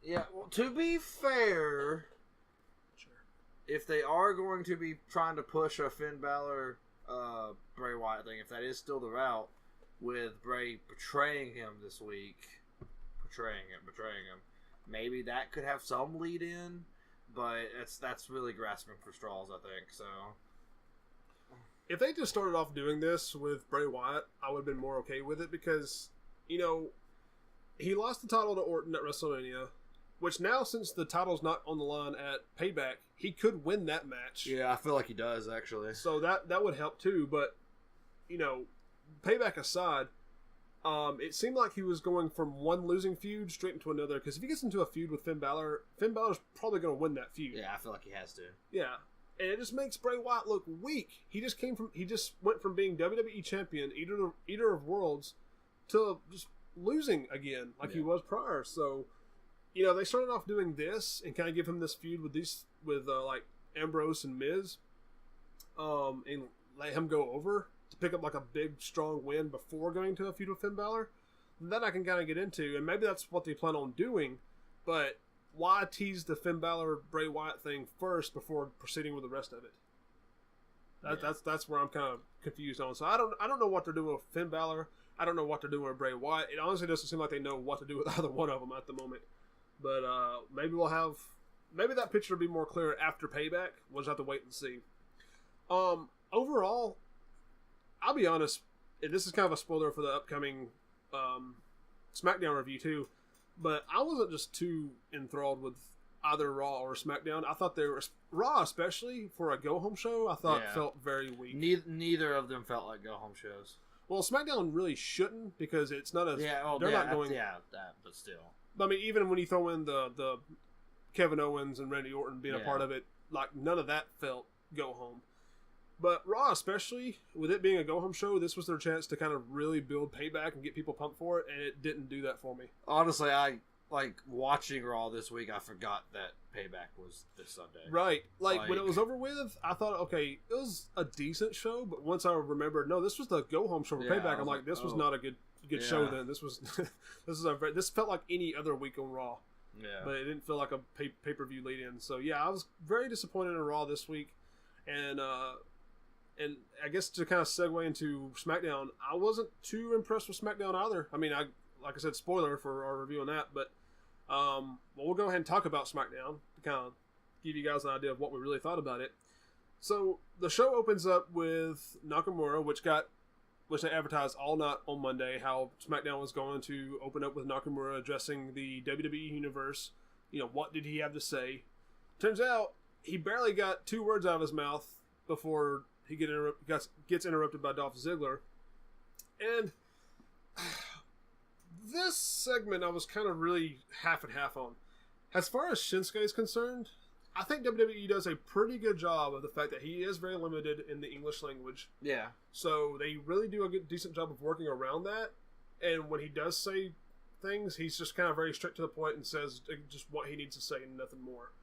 Yeah, well, to be fair, sure, if they are going to be trying to push a Finn Bálor, Bray Wyatt thing, if that is still the route, with Bray betraying him this week... betraying him. Maybe that could have some lead in, but that's really grasping for straws, I think. So, if they just started off doing this with Bray Wyatt, I would have been more okay with it, because, you know, he lost the title to Orton at WrestleMania, which now, since the title's not on the line at Payback, he could win that match. Yeah, I feel like he does, actually. So that would help too, but, you know, Payback aside, it seemed like he was going from one losing feud straight into another, because if he gets into a feud with Finn Balor's probably going to win that feud. Yeah, I feel like he has to. Yeah, and it just makes Bray Wyatt look weak. He just went from being WWE champion, Eater of Worlds, to just losing again like he was prior. So, you know, they started off doing this and kind of give him this feud with like Ambrose and Miz, and let him go over to pick up like a big strong win before going to a feud with Finn Bálor. That I can kind of get into, and maybe that's what they plan on doing, but why tease the Finn Bálor Bray Wyatt thing first before proceeding with the rest of it? That's where I'm kind of confused on. So I don't know what they're doing with Finn Bálor. I don't know what they're doing with Bray Wyatt. It honestly doesn't seem like they know what to do with either one of them at the moment. But maybe that picture will be more clear after Payback. We'll just have to wait and see. Overall, I'll be honest, and this is kind of a spoiler for the upcoming Smackdown review too, but I wasn't just too enthralled with either Raw or Smackdown. I thought Raw, especially for a go-home show, I thought felt very weak. Neither of them felt like go-home shows. Well, Smackdown really shouldn't, because it's not as... not going... but still. I mean, even when you throw in the Kevin Owens and Randy Orton being a part of it, like, none of that felt go-home. But Raw, especially, with it being a go-home show, this was their chance to kind of really build Payback and get people pumped for it, and it didn't do that for me. Honestly, watching Raw this week, I forgot that Payback was this Sunday. Right. Like, when it was over with, I thought, okay, it was a decent show, but once I remembered, no, this was the go-home show for Payback, I'm like, this was not a good show then. This was this felt like any other week on Raw. Yeah. But it didn't feel like a pay-per-view lead-in. So, yeah, I was very disappointed in Raw this week. And I guess to kind of segue into SmackDown, I wasn't too impressed with SmackDown either. I mean, like I said, spoiler for our review on that, but we'll go ahead and talk about SmackDown to kind of give you guys an idea of what we really thought about it. So the show opens up with Nakamura, which they advertised all night on Monday, how SmackDown was going to open up with Nakamura addressing the WWE Universe. You know, what did he have to say? Turns out he barely got 2 words out of his mouth before he gets interrupted by Dolph Ziggler. And this segment I was kind of really half and half on. As far as Shinsuke is concerned, I think WWE does a pretty good job of the fact that he is very limited in the English language. Yeah. So they really do a decent job of working around that. And when he does say things, he's just kind of very straight to the point and says just what he needs to say and nothing more.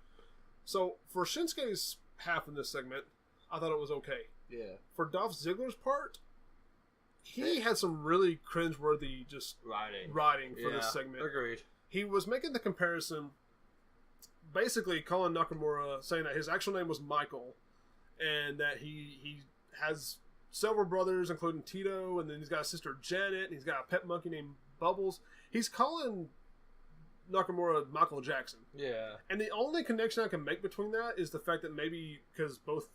So for Shinsuke's half in this segment, I thought it was okay. Yeah. For Dolph Ziggler's part, he had some really cringeworthy just writing for this segment. Agreed. He was making the comparison, basically calling Nakamura, saying that his actual name was Michael, and that he has several brothers, including Tito, and then he's got a sister Janet, and he's got a pet monkey named Bubbles. He's calling Nakamura Michael Jackson. Yeah. And the only connection I can make between that is the fact that maybe because both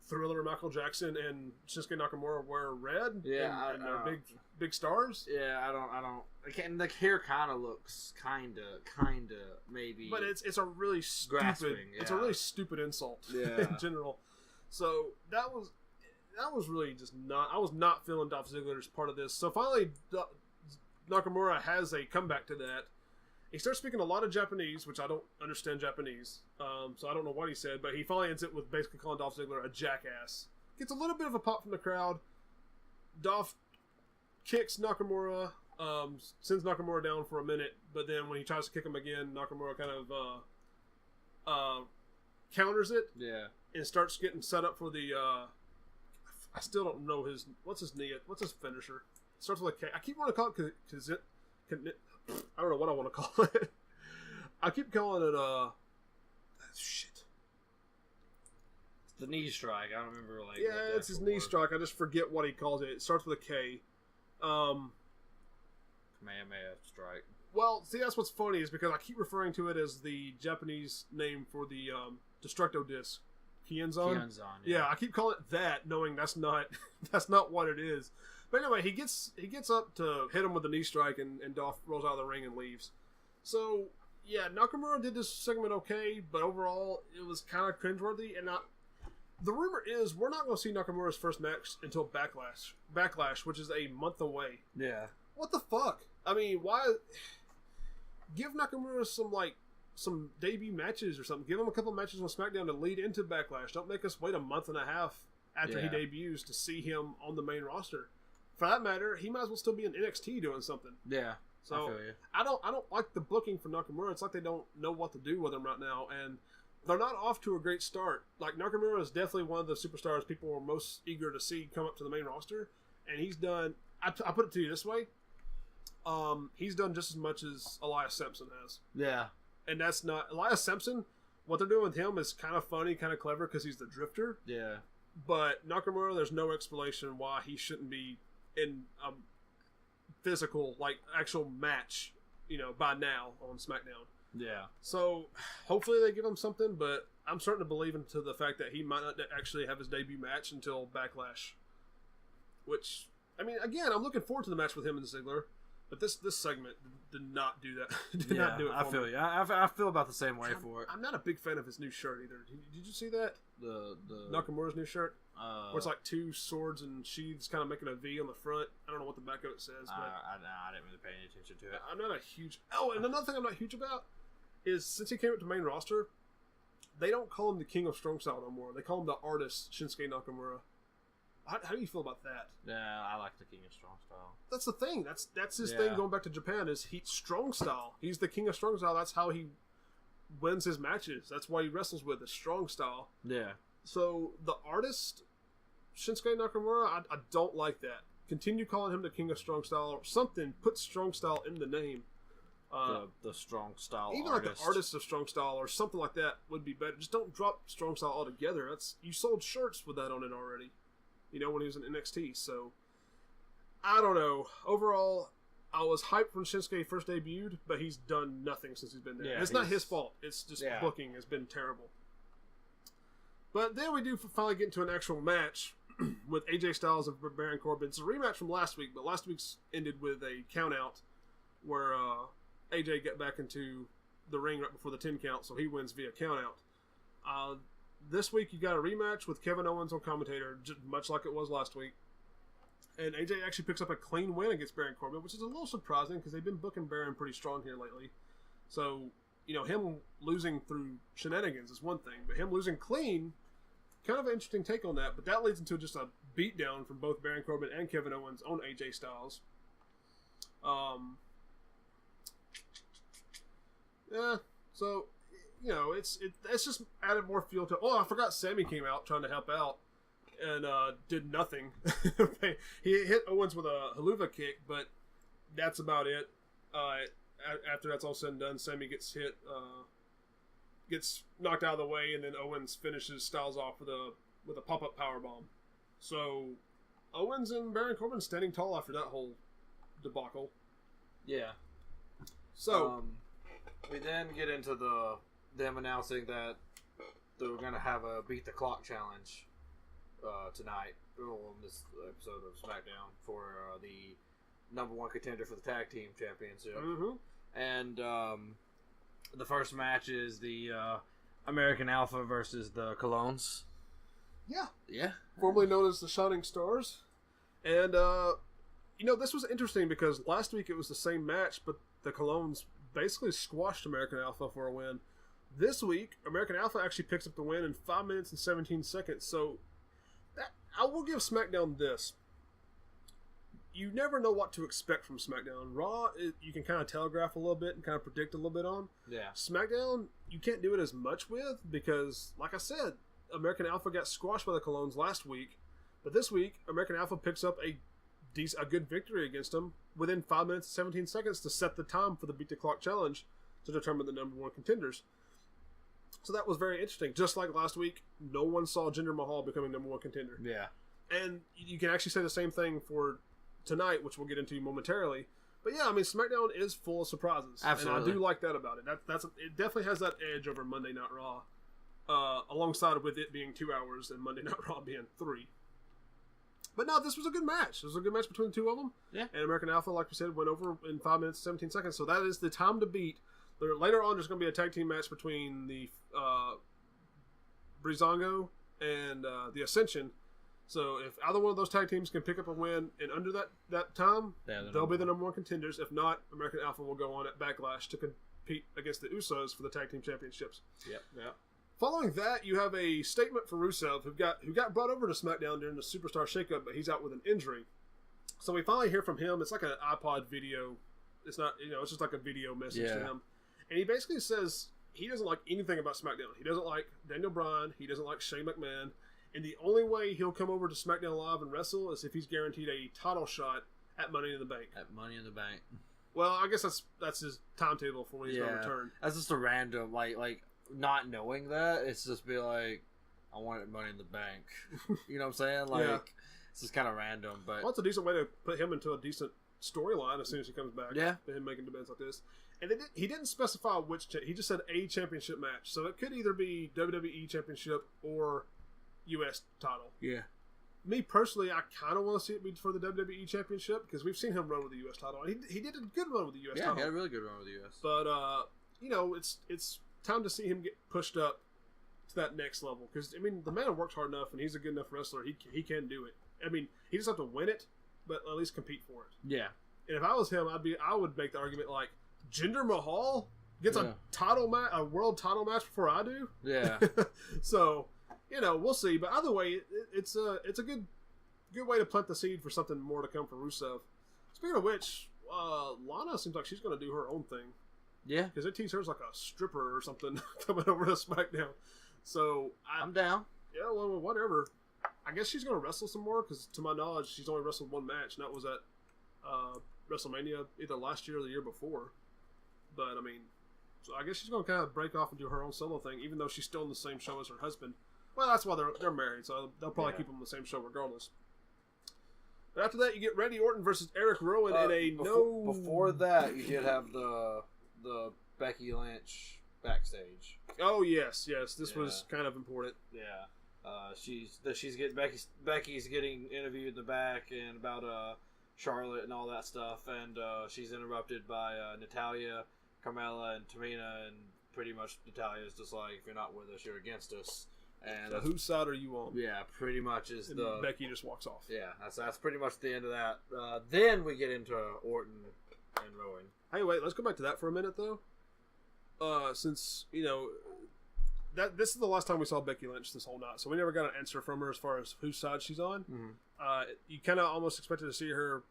Thriller Michael Jackson and Shinsuke Nakamura wear red. Yeah, and they're big stars. Yeah, I don't. The hair kind of looks kind of maybe. But it's a really stupid. Grasping, yeah. It's a really stupid insult. Yeah. In general. So that was really just not. I was not feeling Dolph Ziggler as part of this. So finally, Nakamura has a comeback to that. He starts speaking a lot of Japanese, which I don't understand Japanese, so I don't know what he said, but he finally ends it with basically calling Dolph Ziggler a jackass. Gets a little bit of a pop from the crowd. Dolph kicks Nakamura, sends Nakamura down for a minute, but then when he tries to kick him again, Nakamura kind of counters it. Yeah. And starts getting set up for the, I still don't know what's his finisher? Starts with a K. I keep wanting to call it I don't know what I want to call it. I keep calling it shit. It's the knee strike. I don't remember yeah, it's his knee strike. I just forget what he calls it. It starts with a K. Kamehameha strike. Well, see, that's what's funny is because I keep referring to it as the Japanese name for the Destructo disc, Kienzan. Yeah, I keep calling it that, knowing that's not what it is. But anyway, he gets up to hit him with the knee strike, and Dolph rolls out of the ring and leaves. So, yeah, Nakamura did this segment okay, but overall, it was kind of cringeworthy. And the rumor is we're not going to see Nakamura's first match until Backlash, which is a month away. Yeah. What the fuck? I mean, why? Give Nakamura some debut matches or something. Give him a couple matches on SmackDown to lead into Backlash. Don't make us wait a month and a half after he debuts to see him on the main roster. For that matter, he might as well still be in NXT doing something. Yeah, so I feel you. I don't like the booking for Nakamura. It's like they don't know what to do with him right now, and they're not off to a great start. Like, Nakamura is definitely one of the superstars people are most eager to see come up to the main roster, and he's done. I put it to you this way: he's done just as much as Elias Sampson has. Yeah, and that's not Elias Sampson. What they're doing with him is kind of funny, kind of clever because he's the Drifter. Yeah, but Nakamura, there's no explanation why he shouldn't be in a physical, actual match, by now on SmackDown. Yeah. So, hopefully they give him something, but I'm starting to believe into the fact that he might not actually have his debut match until Backlash. Which, I mean, again, I'm looking forward to the match with him and Ziggler, but this segment did not do that. Did not do it for I feel me. you. I feel about the same way for it. I'm not a big fan of his new shirt either. Did you see that? The Nakamura's new shirt? Where it's like two swords and sheaths kind of making a V on the front. I don't know what the back of it says. But I didn't really pay any attention to it. I'm not a huge... Oh, and another thing I'm not huge about is since he came up to main roster, they don't call him the King of Strong Style no more. They call him the Artist Shinsuke Nakamura. How do you feel about that? Yeah, I like the King of Strong Style. That's the thing. That's his thing going back to Japan is he's Strong Style. He's the King of Strong Style. That's how he wins his matches. That's why he wrestles with the Strong Style. Yeah. So the Artist Shinsuke Nakamura, I don't like that. Continue calling him the King of Strong Style or something. Put Strong Style in the name. The Strong Style even artist. Like the Artist of Strong Style or something like that would be better. Just don't drop Strong Style altogether. You sold shirts with that on it already. When he was in NXT. So, I don't know. Overall, I was hyped when Shinsuke first debuted, but he's done nothing since he's been there. Yeah, it's not his fault. It's just booking has been terrible. But then we do finally get into an actual match with AJ Styles and Baron Corbin. It's a rematch from last week, but last week's ended with a count-out where AJ got back into the ring right before the 10 count, so he wins via count-out. This week you got a rematch with Kevin Owens on commentator, just much like it was last week. And AJ actually picks up a clean win against Baron Corbin, which is a little surprising because they've been booking Baron pretty strong here lately. So, him losing through shenanigans is one thing, but him losing clean, kind of an interesting take on that. But that leads into just a beatdown from both Baron Corbin and Kevin Owens on AJ Styles. So... it's just added more fuel to... Oh, I forgot Sammy came out trying to help out and did nothing. He hit Owens with a haluva kick, but that's about it. After that's all said and done, Sammy gets hit, gets knocked out of the way, and then Owens finishes Styles off with a with a pop-up powerbomb. So, Owens and Baron Corbin standing tall after that whole debacle. Yeah. So, we then get into them announcing that they're going to have a Beat the Clock challenge tonight on this episode of Smackdown for the #1 contender for the tag team championship. mm-hmm. And the first match is the American Alpha versus the Colognes. Yeah. Formerly known as the Shining Stars. And, this was interesting because last week it was the same match, but the Colognes basically squashed American Alpha for a win. This week, American Alpha actually picks up the win in 5 minutes and 17 seconds. So, I will give SmackDown this. You never know what to expect from SmackDown. Raw, you can kind of telegraph a little bit and kind of predict a little bit on. Yeah. SmackDown, you can't do it as much with because, like I said, American Alpha got squashed by the Colognes last week. But this week, American Alpha picks up a good victory against them within 5 minutes and 17 seconds to set the time for the Beat the Clock challenge to determine the #1 contenders. So that was very interesting. Just like last week, no one saw Jinder Mahal becoming #1 contender. Yeah. And you can actually say the same thing for tonight, which we'll get into momentarily. But yeah, I mean, SmackDown is full of surprises. Absolutely. And I do like that about it. It definitely has that edge over Monday Night Raw, alongside with it being 2 hours and Monday Night Raw being 3. But no, this was a good match. It was a good match between the two of them. Yeah. And American Alpha, like we said, went over in 5 minutes and 17 seconds. So that is the time to beat. Later on, there's going to be a tag team match between the Breezango and the Ascension. So if either one of those tag teams can pick up a win in under that time, they'll be the #1 contenders. If not, American Alpha will go on at Backlash to compete against the Usos for the tag team championships. Yep. Following that, you have a statement for Rusev, who got brought over to SmackDown during the Superstar Shakeup, but he's out with an injury. So we finally hear from him. It's like an iPod video. It's not, it's just like a video message to him. And he basically says he doesn't like anything about SmackDown. He doesn't like Daniel Bryan. He doesn't like Shane McMahon. And the only way he'll come over to SmackDown Live and wrestle is if he's guaranteed a title shot at Money in the Bank. At Money in the Bank. Well, I guess that's his timetable for when he's going to return. That's just a random, like not knowing that, it's just be like, I want Money in the Bank. You know what I'm saying? Like, it's just kind of random. But it's a decent way to put him into a decent storyline as soon as he comes back. Yeah. Him making demands like this. And he didn't specify which. He just said a championship match. So it could either be WWE Championship or U.S. title. Yeah. Me personally, I kind of want to see it be for the WWE Championship because we've seen him run with the U.S. title. He did a good run with the U.S. title. Yeah, he had a really good run with the U.S. But it's time to see him get pushed up to that next level because I mean the man works hard enough and he's a good enough wrestler. He can do it. I mean he doesn't have to win it, but at least compete for it. Yeah. And if I was him, I would make the argument like Jinder Mahal gets a world title match before I do. Yeah. So, we'll see. But either way, it's a good way to plant the seed for something more to come for Rusev. Speaking of which, Lana seems like she's going to do her own thing. Yeah. Because they tease her as like a stripper or something coming over to SmackDown. So I'm down. Yeah, well, whatever. I guess she's going to wrestle some more because, to my knowledge, she's only wrestled one match, and that was at WrestleMania either last year or the year before. But, I mean, so I guess she's going to kind of break off and do her own solo thing, even though she's still in the same show as her husband. Well, that's why they're married, so they'll probably keep them on the same show regardless. But after that, you get Randy Orton versus Eric Rowan in a Before that, you did have the Becky Lynch backstage. Oh yes, this was kind of important. Yeah, she's getting Becky's getting interviewed in the back and about Charlotte and all that stuff, and she's interrupted by Natalya, Carmella, and Tamina, and pretty much Natalya's just like, if you're not with us, you're against us. And so whose side are you on? Yeah, pretty much is and Becky just walks off. Yeah, that's pretty much the end of that. Then we get into Orton and Rowan. Hey, wait, let's go back to that for a minute though. Since this is the last time we saw Becky Lynch this whole night, so we never got an answer from her as far as whose side she's on. Mm-hmm. You kind of almost expected to see her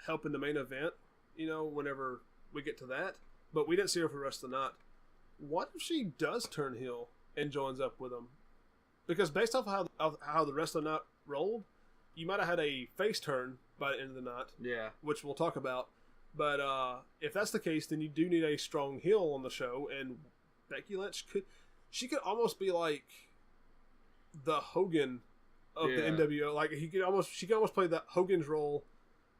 help in the main event, whenever we get to that, but we didn't see her for the rest of the night. What if she does turn heel and joins up with them? Because based off how the rest of the night rolled, you might have had a face turn by the end of the night. Yeah. Which we'll talk about. But if that's the case, then you do need a strong heel on the show, and Becky Lynch could almost be like the Hogan of the NWO. Like she could almost play that Hogan's role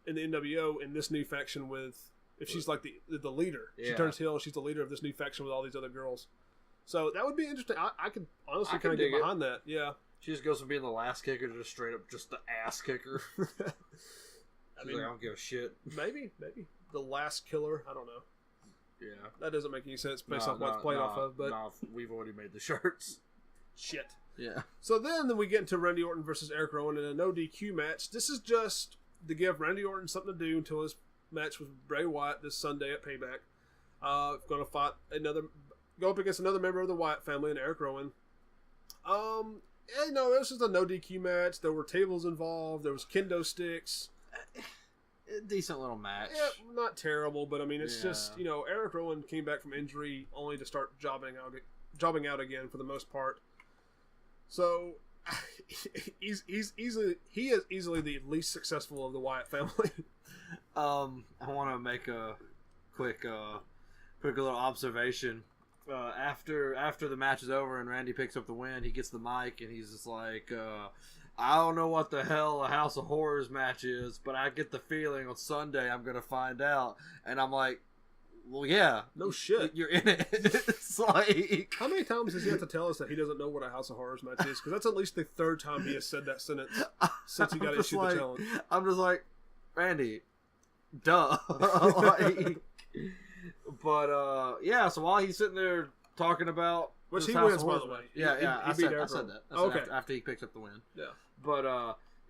in the NWO in this new faction with if she's like the leader. Yeah. She turns heel. She's the leader of this new faction with all these other girls. So that would be interesting. I could honestly kind of get behind that. Yeah. She just goes from being the last kicker to just straight up just the ass kicker. I mean, I don't give a shit. Maybe the last killer. I don't know. Yeah, that doesn't make any sense based off what it's played off of. But we've already made the shirts. Shit. Yeah. So then we get into Randy Orton versus Eric Rowan in a no DQ match. This is just to give Randy Orton something to do until his match with Bray Wyatt this Sunday at Payback. Going to fight go up against another member of the Wyatt family and Eric Rowan. It was just a no DQ match. There were tables involved. There was kendo sticks. A decent little match. Yeah, not terrible, but I mean, it's just Eric Rowan came back from injury only to start jobbing out again for the most part. So he is easily the least successful of the Wyatt family. I want to make a quick little observation. After the match is over and Randy picks up the win, he gets the mic and he's just like, I don't know what the hell a House of Horrors match is, but I get the feeling on Sunday I'm going to find out. And I'm like, well, yeah. No shit. You're in it. It's like... How many times does he have to tell us that he doesn't know what a House of Horrors match is? Because that's at least the third time he has said that sentence since he got issued the challenge. I'm just like, Randy, duh. But, so while he's sitting there talking about... Which he wins, by the way. Yeah, I said that. Okay. After he picks up the win. Yeah. But,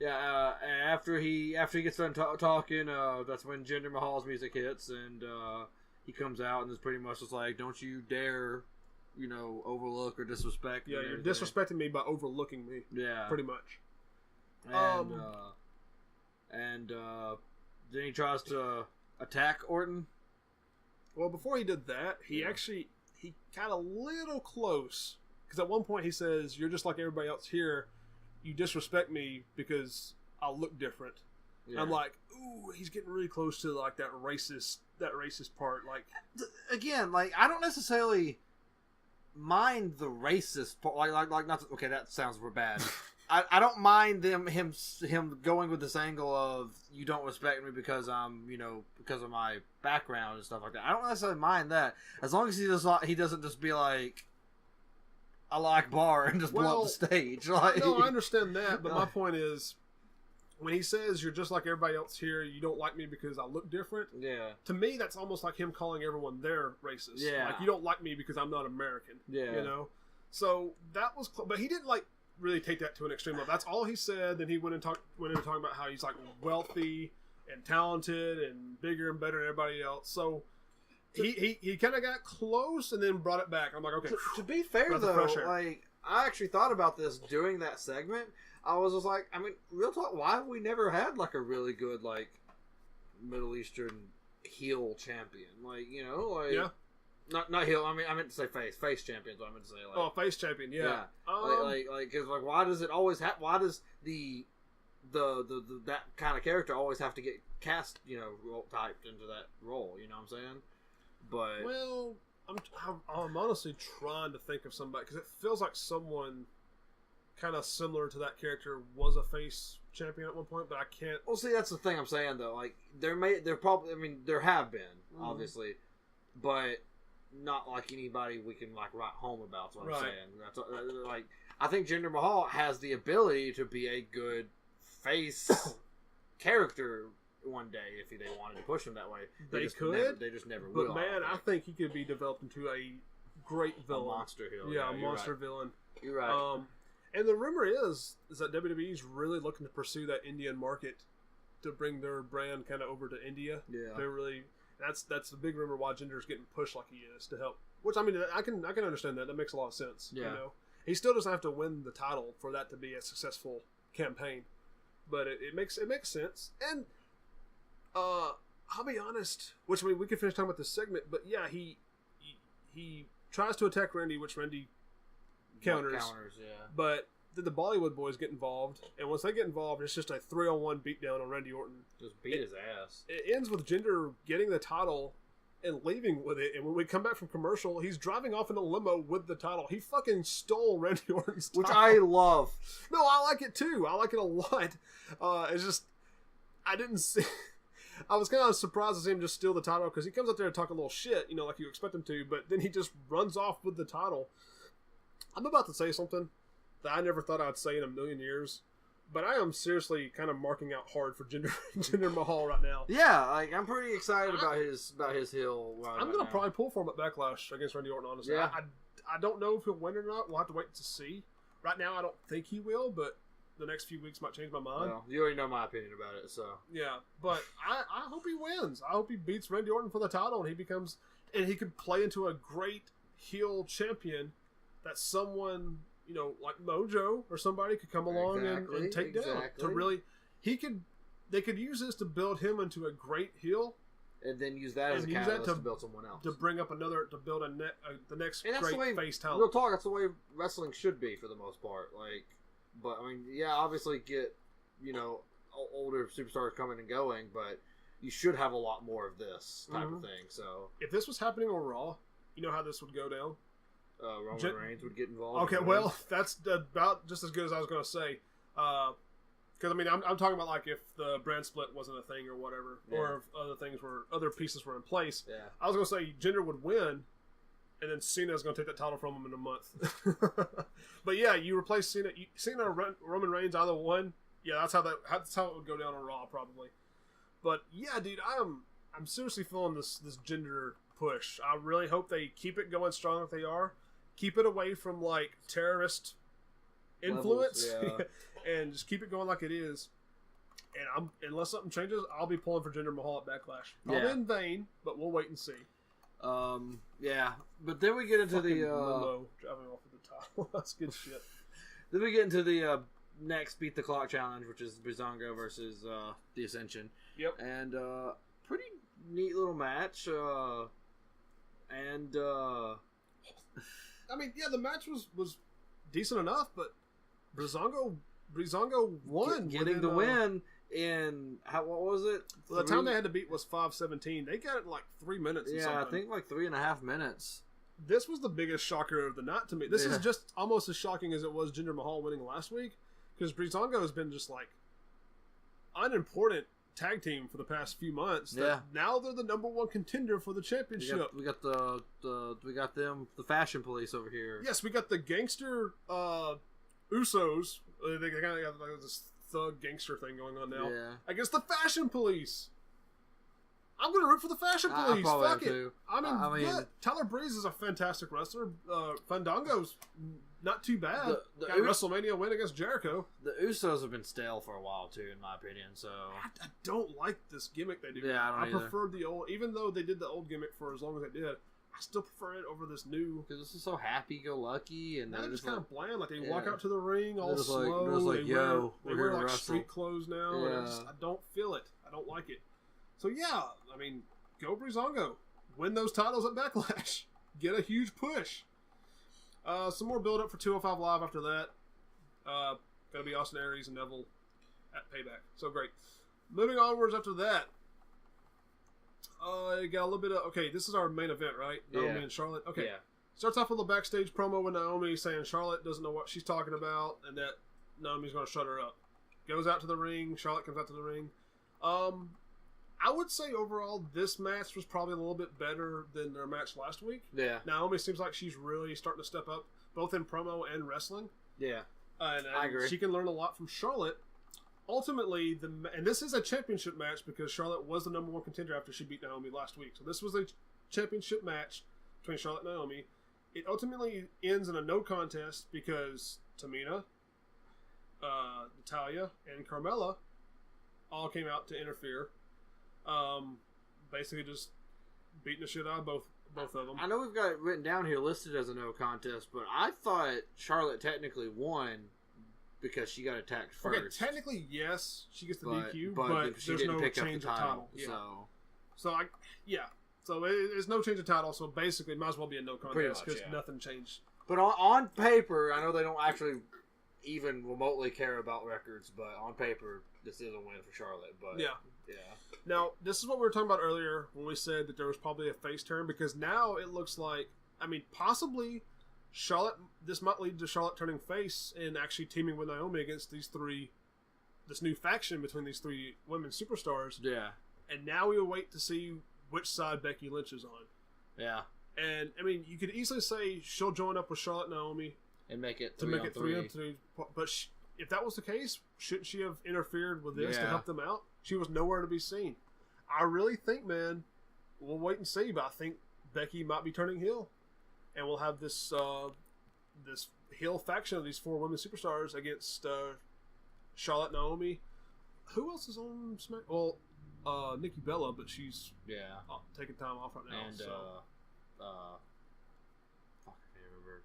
after he gets done talking, that's when Jinder Mahal's music hits, and he comes out and is pretty much just like, don't you dare, overlook or disrespect me. Yeah, you're disrespecting me by overlooking me. Yeah. Pretty much. And then he tries to attack Orton. Well, before he did that, he got a little close. Because at one point he says, you're just like everybody else here. You disrespect me because I look different. Yeah. I'm like, ooh, he's getting really close to like that racist part. Like, again, like I don't necessarily mind the racist part. Like not. Okay, that sounds bad. I don't mind him going with this angle of you don't respect me because I'm because of my background and stuff like that. I don't necessarily mind that as long as he doesn't just be like, I like bar and just blow up the stage. Like, no, I understand that, but my point is, when he says you're just like everybody else here, you don't like me because I look different. Yeah. To me, that's almost like him calling everyone their racist. Yeah. Like, you don't like me because I'm not American. Yeah. So that was, but he didn't like really take that to an extreme level. That's all he said. Then he went into talking about how he's like wealthy and talented and bigger and better than everybody else. So. He kind of got close and then brought it back. I'm like, okay. To be fair, though, like, I actually thought about this during that segment. I was just like, I mean, real talk, why have we never had, like, a really good, like, Middle Eastern heel champion? Like, like... Yeah. Not heel, I meant to say face. Face champion's what I meant to say. Like, face champion, yeah. Because, like, why does it always have... Why does the that kind of character always have to get cast, typed into that role, you know what I'm saying? But well, I'm honestly trying to think of somebody because it feels like someone kind of similar to that character was a face champion at one point, but I can't. Well, see, that's the thing I'm saying though. Like there have been obviously, but not like anybody we can like write home about. That's what I'm saying. That's like I think Jinder Mahal has the ability to be a good face character. One day, if they wanted to push him that way, they just never will. But man, I think he could be developed into a great villain, a monster heel, a monster villain. You're right. And the rumor is that WWE's really looking to pursue that Indian market to bring their brand kind of over to India. Yeah, they're really that's the big rumor why Jinder's getting pushed like he is to help. Which I mean, I can understand that. That makes a lot of sense. Yeah, he still doesn't have to win the title for that to be a successful campaign, but it makes sense. And I'll be honest, which I mean, we could finish talking about this segment, but yeah, he tries to attack Randy, which Randy counters, but then the Bollywood boys get involved, and once they get involved, it's just a 3-on-1 beatdown on Randy Orton. Just beat his ass. It ends with Jinder getting the title and leaving with it. And when we come back from commercial, he's driving off in a limo with the title. He fucking stole Randy Orton's title. Which I love. No, I like it too. I like it a lot. It's just, I didn't see... I was kind of surprised to see him just steal the title because he comes out there and talk a little shit, you know, like you expect him to, but then he just runs off with the title. I'm about to say something that I never thought I'd say in a million years, but I am seriously kind of marking out hard for Jinder Mahal right now. Yeah, like I'm pretty excited about his heel. I'm gonna probably pull for him at Backlash against Randy Orton. Honestly, yeah. I don't know if he'll win or not. We'll have to wait to see. Right now, I don't think he will, but the next few weeks might change my mind. Well, you already know my opinion about it, so yeah. But I hope he wins. I hope he beats Randy Orton for the title, and he could play into a great heel champion that someone, you know, like Mojo or somebody could come along and take down. To really, they could use this to build him into a great heel, and then use that as a catalyst to build someone else, to bring up to build the next great face talent. Real talk, that's the way wrestling should be for the most part. Like, but I mean, yeah, obviously get, you know, older superstars coming and going, but you should have a lot more of this type of thing. So if this was happening on Raw, you know how this would go down. Roman Reigns would get involved. Okay, well, that's about just as good as I was going to say. Because I mean, I'm talking about like if the brand split wasn't a thing or whatever, or if other pieces were in place. Yeah. I was going to say Jinder would win, and then Cena's going to take that title from him in a month. But yeah, you replace Cena or Roman Reigns, either one. Yeah, that's how it would go down on Raw probably. But yeah, dude, I'm seriously feeling this Jinder push. I really hope they keep it going strong if they are. Keep it away from like terrorist influence, and just keep it going like it is. And unless something changes, I'll be pulling for Jinder Mahal at Backlash. Probably in vain, but we'll wait and see. Yeah, but then we get into the limo driving off of the title. That's good shit. Then we get into the next Beat the Clock challenge, which is Breezango versus the Ascension. Yep. And pretty neat little match. I mean, yeah, the match was decent enough, but Breezango won. Getting the win in, what was it? Well, the time they had to beat was 5:17. They got it in like 3 minutes or something. I think like 3.5 minutes. This was the biggest shocker of the night to me. This is just almost as shocking as it was Jinder Mahal winning last week, because Breezango has been just like unimportant tag team for the past few months. Now they're the #1 contender for the championship. We got them, the fashion police over here. Yes, we got the gangster Usos. They kind of got like this thug gangster thing going on now. Yeah. I guess the fashion police. I'm gonna root for the fashion police. Fuck it. Too. I mean, Tyler Breeze is a fantastic wrestler. Fandango's not too bad. Got a WrestleMania win against Jericho. The Usos have been stale for a while too, in my opinion. So I don't like this gimmick they do. Yeah, I prefer the old, even though they did the old gimmick for as long as they did. I still prefer it over this new. Because this is so happy-go-lucky, and they're just kind of bland. Like they walk out to the ring all slow. They wear like street clothes now. And I don't feel it. I don't like it. So yeah, I mean, go Breezango. Win those titles at Backlash. Get a huge push. Some more build up for 205 Live after that. Gonna be Austin Aries and Neville at Payback. So great. Moving onwards after that. You got a little bit of... Okay, this is our main event, right? Naomi and Charlotte. Okay. Yeah. Starts off with a backstage promo with Naomi saying Charlotte doesn't know what she's talking about and that Naomi's going to shut her up. Goes out to the ring. Charlotte comes out to the ring. I would say overall this match was probably a little bit better than their match last week. Yeah. Naomi seems like she's really starting to step up both in promo and wrestling. Yeah. And I agree. She can learn a lot from Charlotte. Ultimately, and this is a championship match because Charlotte was the #1 contender after she beat Naomi last week. So this was a championship match between Charlotte and Naomi. It ultimately ends in a no contest because Tamina, Natalya, and Carmella all came out to interfere. Basically just beating the shit out of both of them. I know we've got it written down here listed as a no contest, but I thought Charlotte technically won because she got attacked first. Okay, technically yes, she gets the DQ, but there's no change of title. So there's no change of title. So basically, it might as well be a no contest because nothing changed. But on paper, I know they don't actually even remotely care about records, but on paper, this is a win for Charlotte, but yeah. Now, this is what we were talking about earlier when we said that there was probably a face turn, because now it looks like, I mean, possibly Charlotte, this might lead to Charlotte turning face and actually teaming with Naomi against this new faction between these three women superstars. Yeah. And now we will wait to see which side Becky Lynch is on. Yeah. And, I mean, you could easily say she'll join up with Charlotte and Naomi. And make it 3-on-3. But if that was the case, shouldn't she have interfered with this to help them out? She was nowhere to be seen. I really think, man, we'll wait and see, but I think Becky might be turning heel. And we'll have this this heel faction of these four women superstars against Charlotte, Naomi. Who else is on Smack? Well, Nikki Bella, but she's taking time off right now. And I can't remember.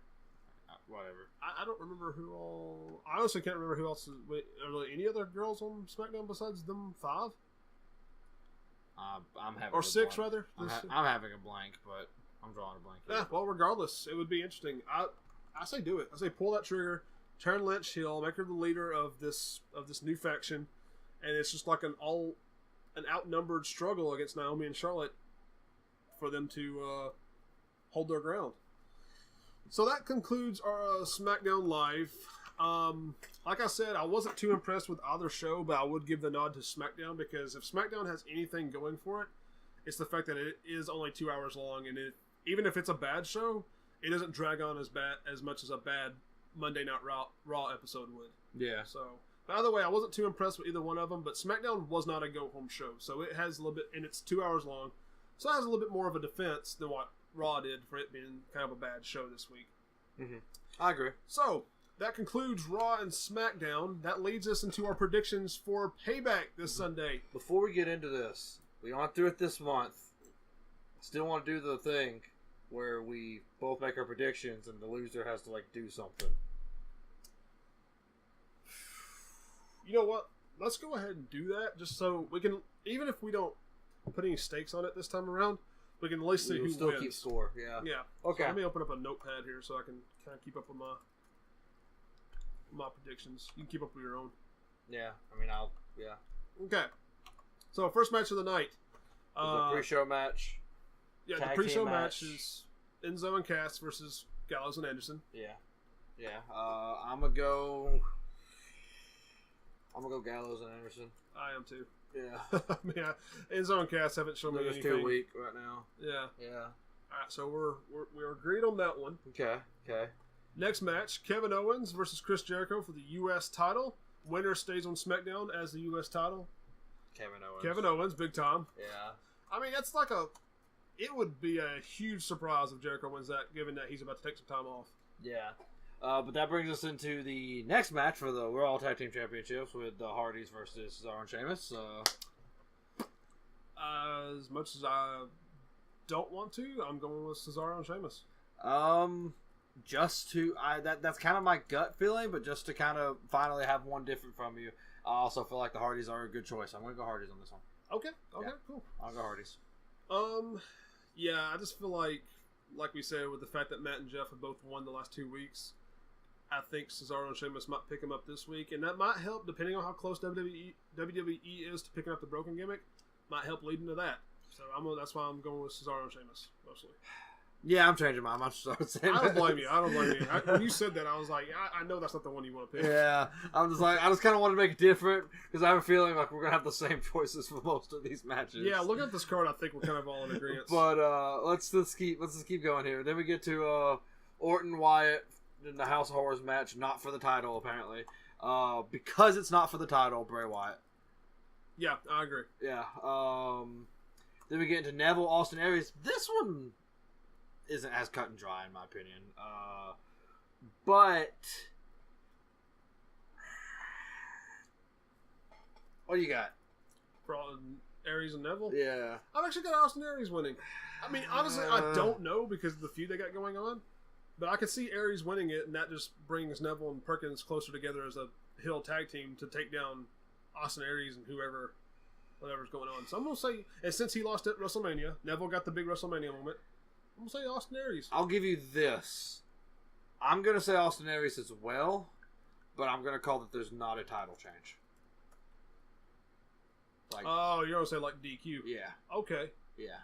Whatever. I don't remember who all. I honestly can't remember who else is. Wait, are there any other girls on SmackDown besides them 5? I'm having or 6 rather. I'm having a blank, but I'm drawing a blank. Yeah. Well, regardless, it would be interesting. I say do it. I say pull that trigger, turn Lynch heel, make her the leader of this new faction, and it's just like an outnumbered struggle against Naomi and Charlotte for them to hold their ground. So that concludes our SmackDown Live. Like I said, I wasn't too impressed with either show, but I would give the nod to SmackDown, because if SmackDown has anything going for it, it's the fact that it is only 2 hours long, and even if it's a bad show, it doesn't drag on as much as a bad Monday Night Raw episode would. Yeah. So, by the way, I wasn't too impressed with either one of them, but SmackDown was not a go-home show, so it has a little bit, and it's 2 hours long, so it has a little bit more of a defense than what Raw did for it being kind of a bad show this week. Mm-hmm. I agree. So, that concludes Raw and SmackDown. That leads us into our predictions for Payback this Sunday. Before we get into this, we aren't through it this month. Still want to do the thing where we both make our predictions and the loser has to, do something. You know what? Let's go ahead and do that, just so we can, even if we don't put any stakes on it this time around, we can at least see who still wins. Keep score, yeah. Yeah. Okay. So let me open up a notepad here so I can kind of keep up with my predictions. You can keep up with your own. Yeah. Yeah. Okay. So, first match of the night. The pre-show match. Yeah, the pre-show match is Enzo and Cass versus Gallows and Anderson. Yeah. Yeah. I'm gonna go Gallows and Anderson. I am too. Yeah. Yeah. Enzo and Cass haven't shown me anything. It's too weak right now. Yeah. Yeah. All right, so we're agreed on that one. Okay. Next match, Kevin Owens versus Chris Jericho for the U.S. title. Winner stays on SmackDown as the U.S. title. Kevin Owens, big time. Yeah. I mean, that's it would be a huge surprise if Jericho wins that, given that he's about to take some time off. Yeah. But that brings us into the next match for the Raw Tag Team Championships with the Hardys versus Cesaro and Sheamus. As much as I don't want to, I'm going with Cesaro and Sheamus. That's kind of my gut feeling, but just to kind of finally have one different from you, I also feel like the Hardys are a good choice. I'm going to go Hardys on this one. Okay, yeah. Cool. I'll go Hardys. Yeah, I just feel like we said, with the fact that Matt and Jeff have both won the last 2 weeks, I think Cesaro and Sheamus might pick him up this week, and that might help, depending on how close WWE is to picking up the broken gimmick, might help lead into that. So that's why I'm going with Cesaro and Sheamus, mostly. Yeah, I'm changing mine. I'm Cesaro and Sheamus. I don't blame you. When you said that, I was like, I know that's not the one you want to pick. Yeah, I just kind of want to make it different, because I have a feeling like we're going to have the same choices for most of these matches. Yeah, looking at this card, I think we're kind of all in agreement. But let's just keep going here. Then we get to Orton Wyatt in the House of Horrors match, not for the title, apparently. Because it's not for the title, Bray Wyatt. Yeah, I agree. Yeah. Then we get into Neville, Austin Aries. This one isn't as cut and dry, in my opinion. But what do you got? For Aries and Neville? Yeah. I've actually got Austin Aries winning. I mean, honestly, I don't know because of the feud they got going on. But I could see Aries winning it, and that just brings Neville and Perkins closer together as a heel tag team to take down Austin Aries and whatever's going on. So I'm going to say, and since he lost at WrestleMania, Neville got the big WrestleMania moment, I'm going to say Austin Aries. I'll give you this. I'm going to say Austin Aries as well, but I'm going to call that there's not a title change. Like, oh, you're gonna say like DQ? Yeah. Okay. Yeah.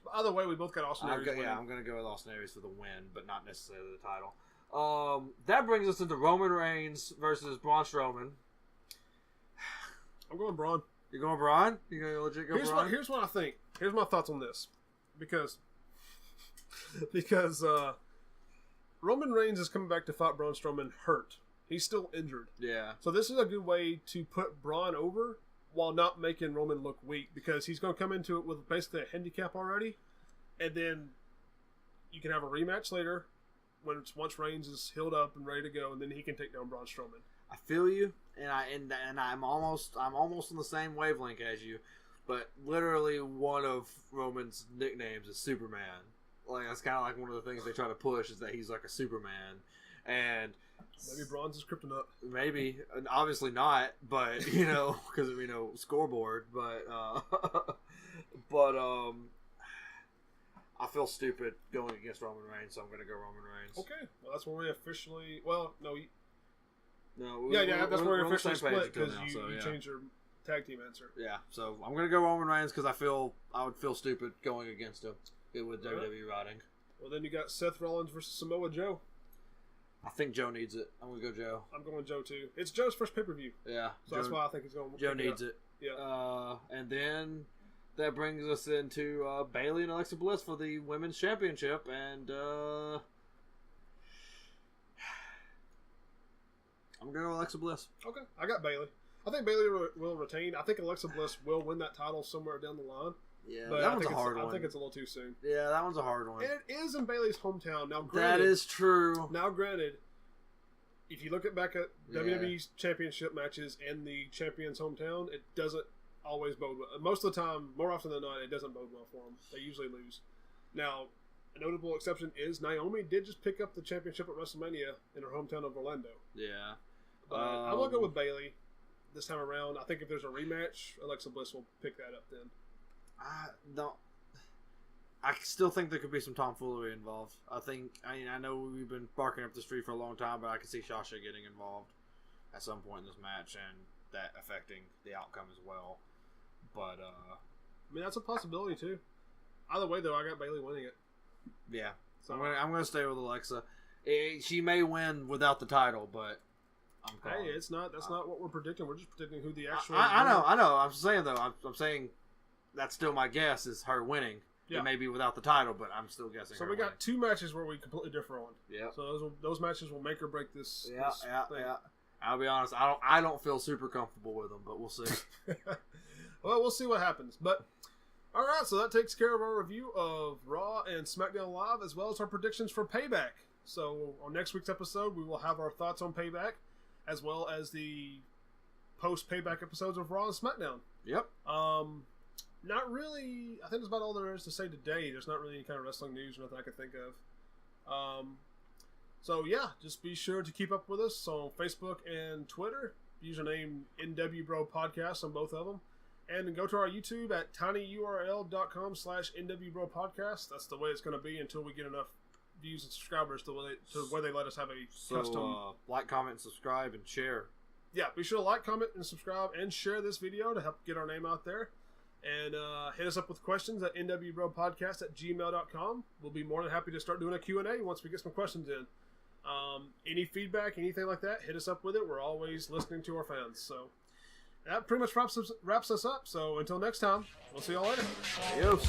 But either way, we both got Austin Aries. I'm gonna go with Austin Aries for the win, but not necessarily the title. That brings us into Roman Reigns versus Braun Strowman. I'm going Braun. You're going Braun? You're going to legit go Braun? Here's what I think. Here's my thoughts on this. Because Roman Reigns is coming back to fight Braun Strowman hurt. He's still injured. Yeah. So this is a good way to put Braun over while not making Roman look weak, because he's going to come into it with basically a handicap already, and then you can have a rematch later once Reigns is healed up and ready to go, and then he can take down Braun Strowman. I feel you, and I'm almost on the same wavelength as you, but literally one of Roman's nicknames is Superman. Like, that's kind of like one of the things they try to push, is that he's like a Superman, and maybe Braun's his kryptonite. Maybe, and obviously not, but because scoreboard, but I feel stupid going against Roman Reigns, so I'm going to go Roman Reigns. Okay, well that's where we officially. Well, no. That's where we officially split, because you changed your tag team answer. Yeah, so I'm going to go Roman Reigns because I would feel stupid going against him with WWE writing. Well, then you got Seth Rollins versus Samoa Joe. I think Joe needs it. I'm going to go Joe. I'm going Joe too. It's Joe's first pay-per-view. Yeah. So that's why I think he's going. Joe needs it. Yeah. And then that brings us into Bayley and Alexa Bliss for the Women's Championship, and I'm going to go Alexa Bliss. Okay, I got Bayley. I think Bayley will retain. I think Alexa Bliss will win that title somewhere down the line. Yeah, but that one's a hard one. I think it's a little too soon. Yeah, that one's a hard one. And it is in Bayley's hometown. Now, granted, that is true. Now, granted, if you look back at WWE's championship matches in the champion's hometown, it doesn't always bode well. Most of the time, more often than not, it doesn't bode well for them. They usually lose. Now, a notable exception is Naomi did just pick up the championship at WrestleMania in her hometown of Orlando. Yeah. But I'm going to go with Bayley this time around. I think if there's a rematch, Alexa Bliss will pick that up then. I still think there could be some tomfoolery involved. I know we've been barking up the street for a long time, but I can see Sasha getting involved at some point in this match, and that affecting the outcome as well. But I mean, that's a possibility too. Either way, though, I got Bayley winning it. Yeah, so I'm gonna stay with Alexa. She may win without the title, but I'm calling. Hey, that's not what we're predicting. We're just predicting who the actual. I know. I'm saying though. I'm saying that's still my guess is her winning. Yeah. It may be without the title, but I'm still guessing. So we got two matches where we completely differ on. Yeah. So those matches will make or break this. Yeah. I'll be honest. I don't feel super comfortable with them, but we'll see. Well, we'll see what happens. But all right, so that takes care of our review of Raw and SmackDown Live, as well as our predictions for Payback. So on next week's episode, we will have our thoughts on Payback, as well as the post-Payback episodes of Raw and SmackDown. Yep. Not really. I think that's about all there is to say today. There's not really any kind of wrestling news or nothing I can think of. So yeah, just be sure to keep up with us on Facebook and Twitter. Username n.W.bro podcast on both of them. And go to our YouTube at tinyurl.com/n.w.bro podcast. That's the way it's going to be until we get enough views and subscribers to where they let us have a custom. Like, comment, subscribe, and share. Yeah, be sure to like, comment, and subscribe, and share this video to help get our name out there. And hit us up with questions at nwbropodcast@gmail.com. We'll be more than happy to start doing a Q&A once we get some questions in. Any feedback, anything like that, hit us up with it. We're always listening to our fans. So that pretty much wraps us up. So until next time, we'll see y'all later. Adios.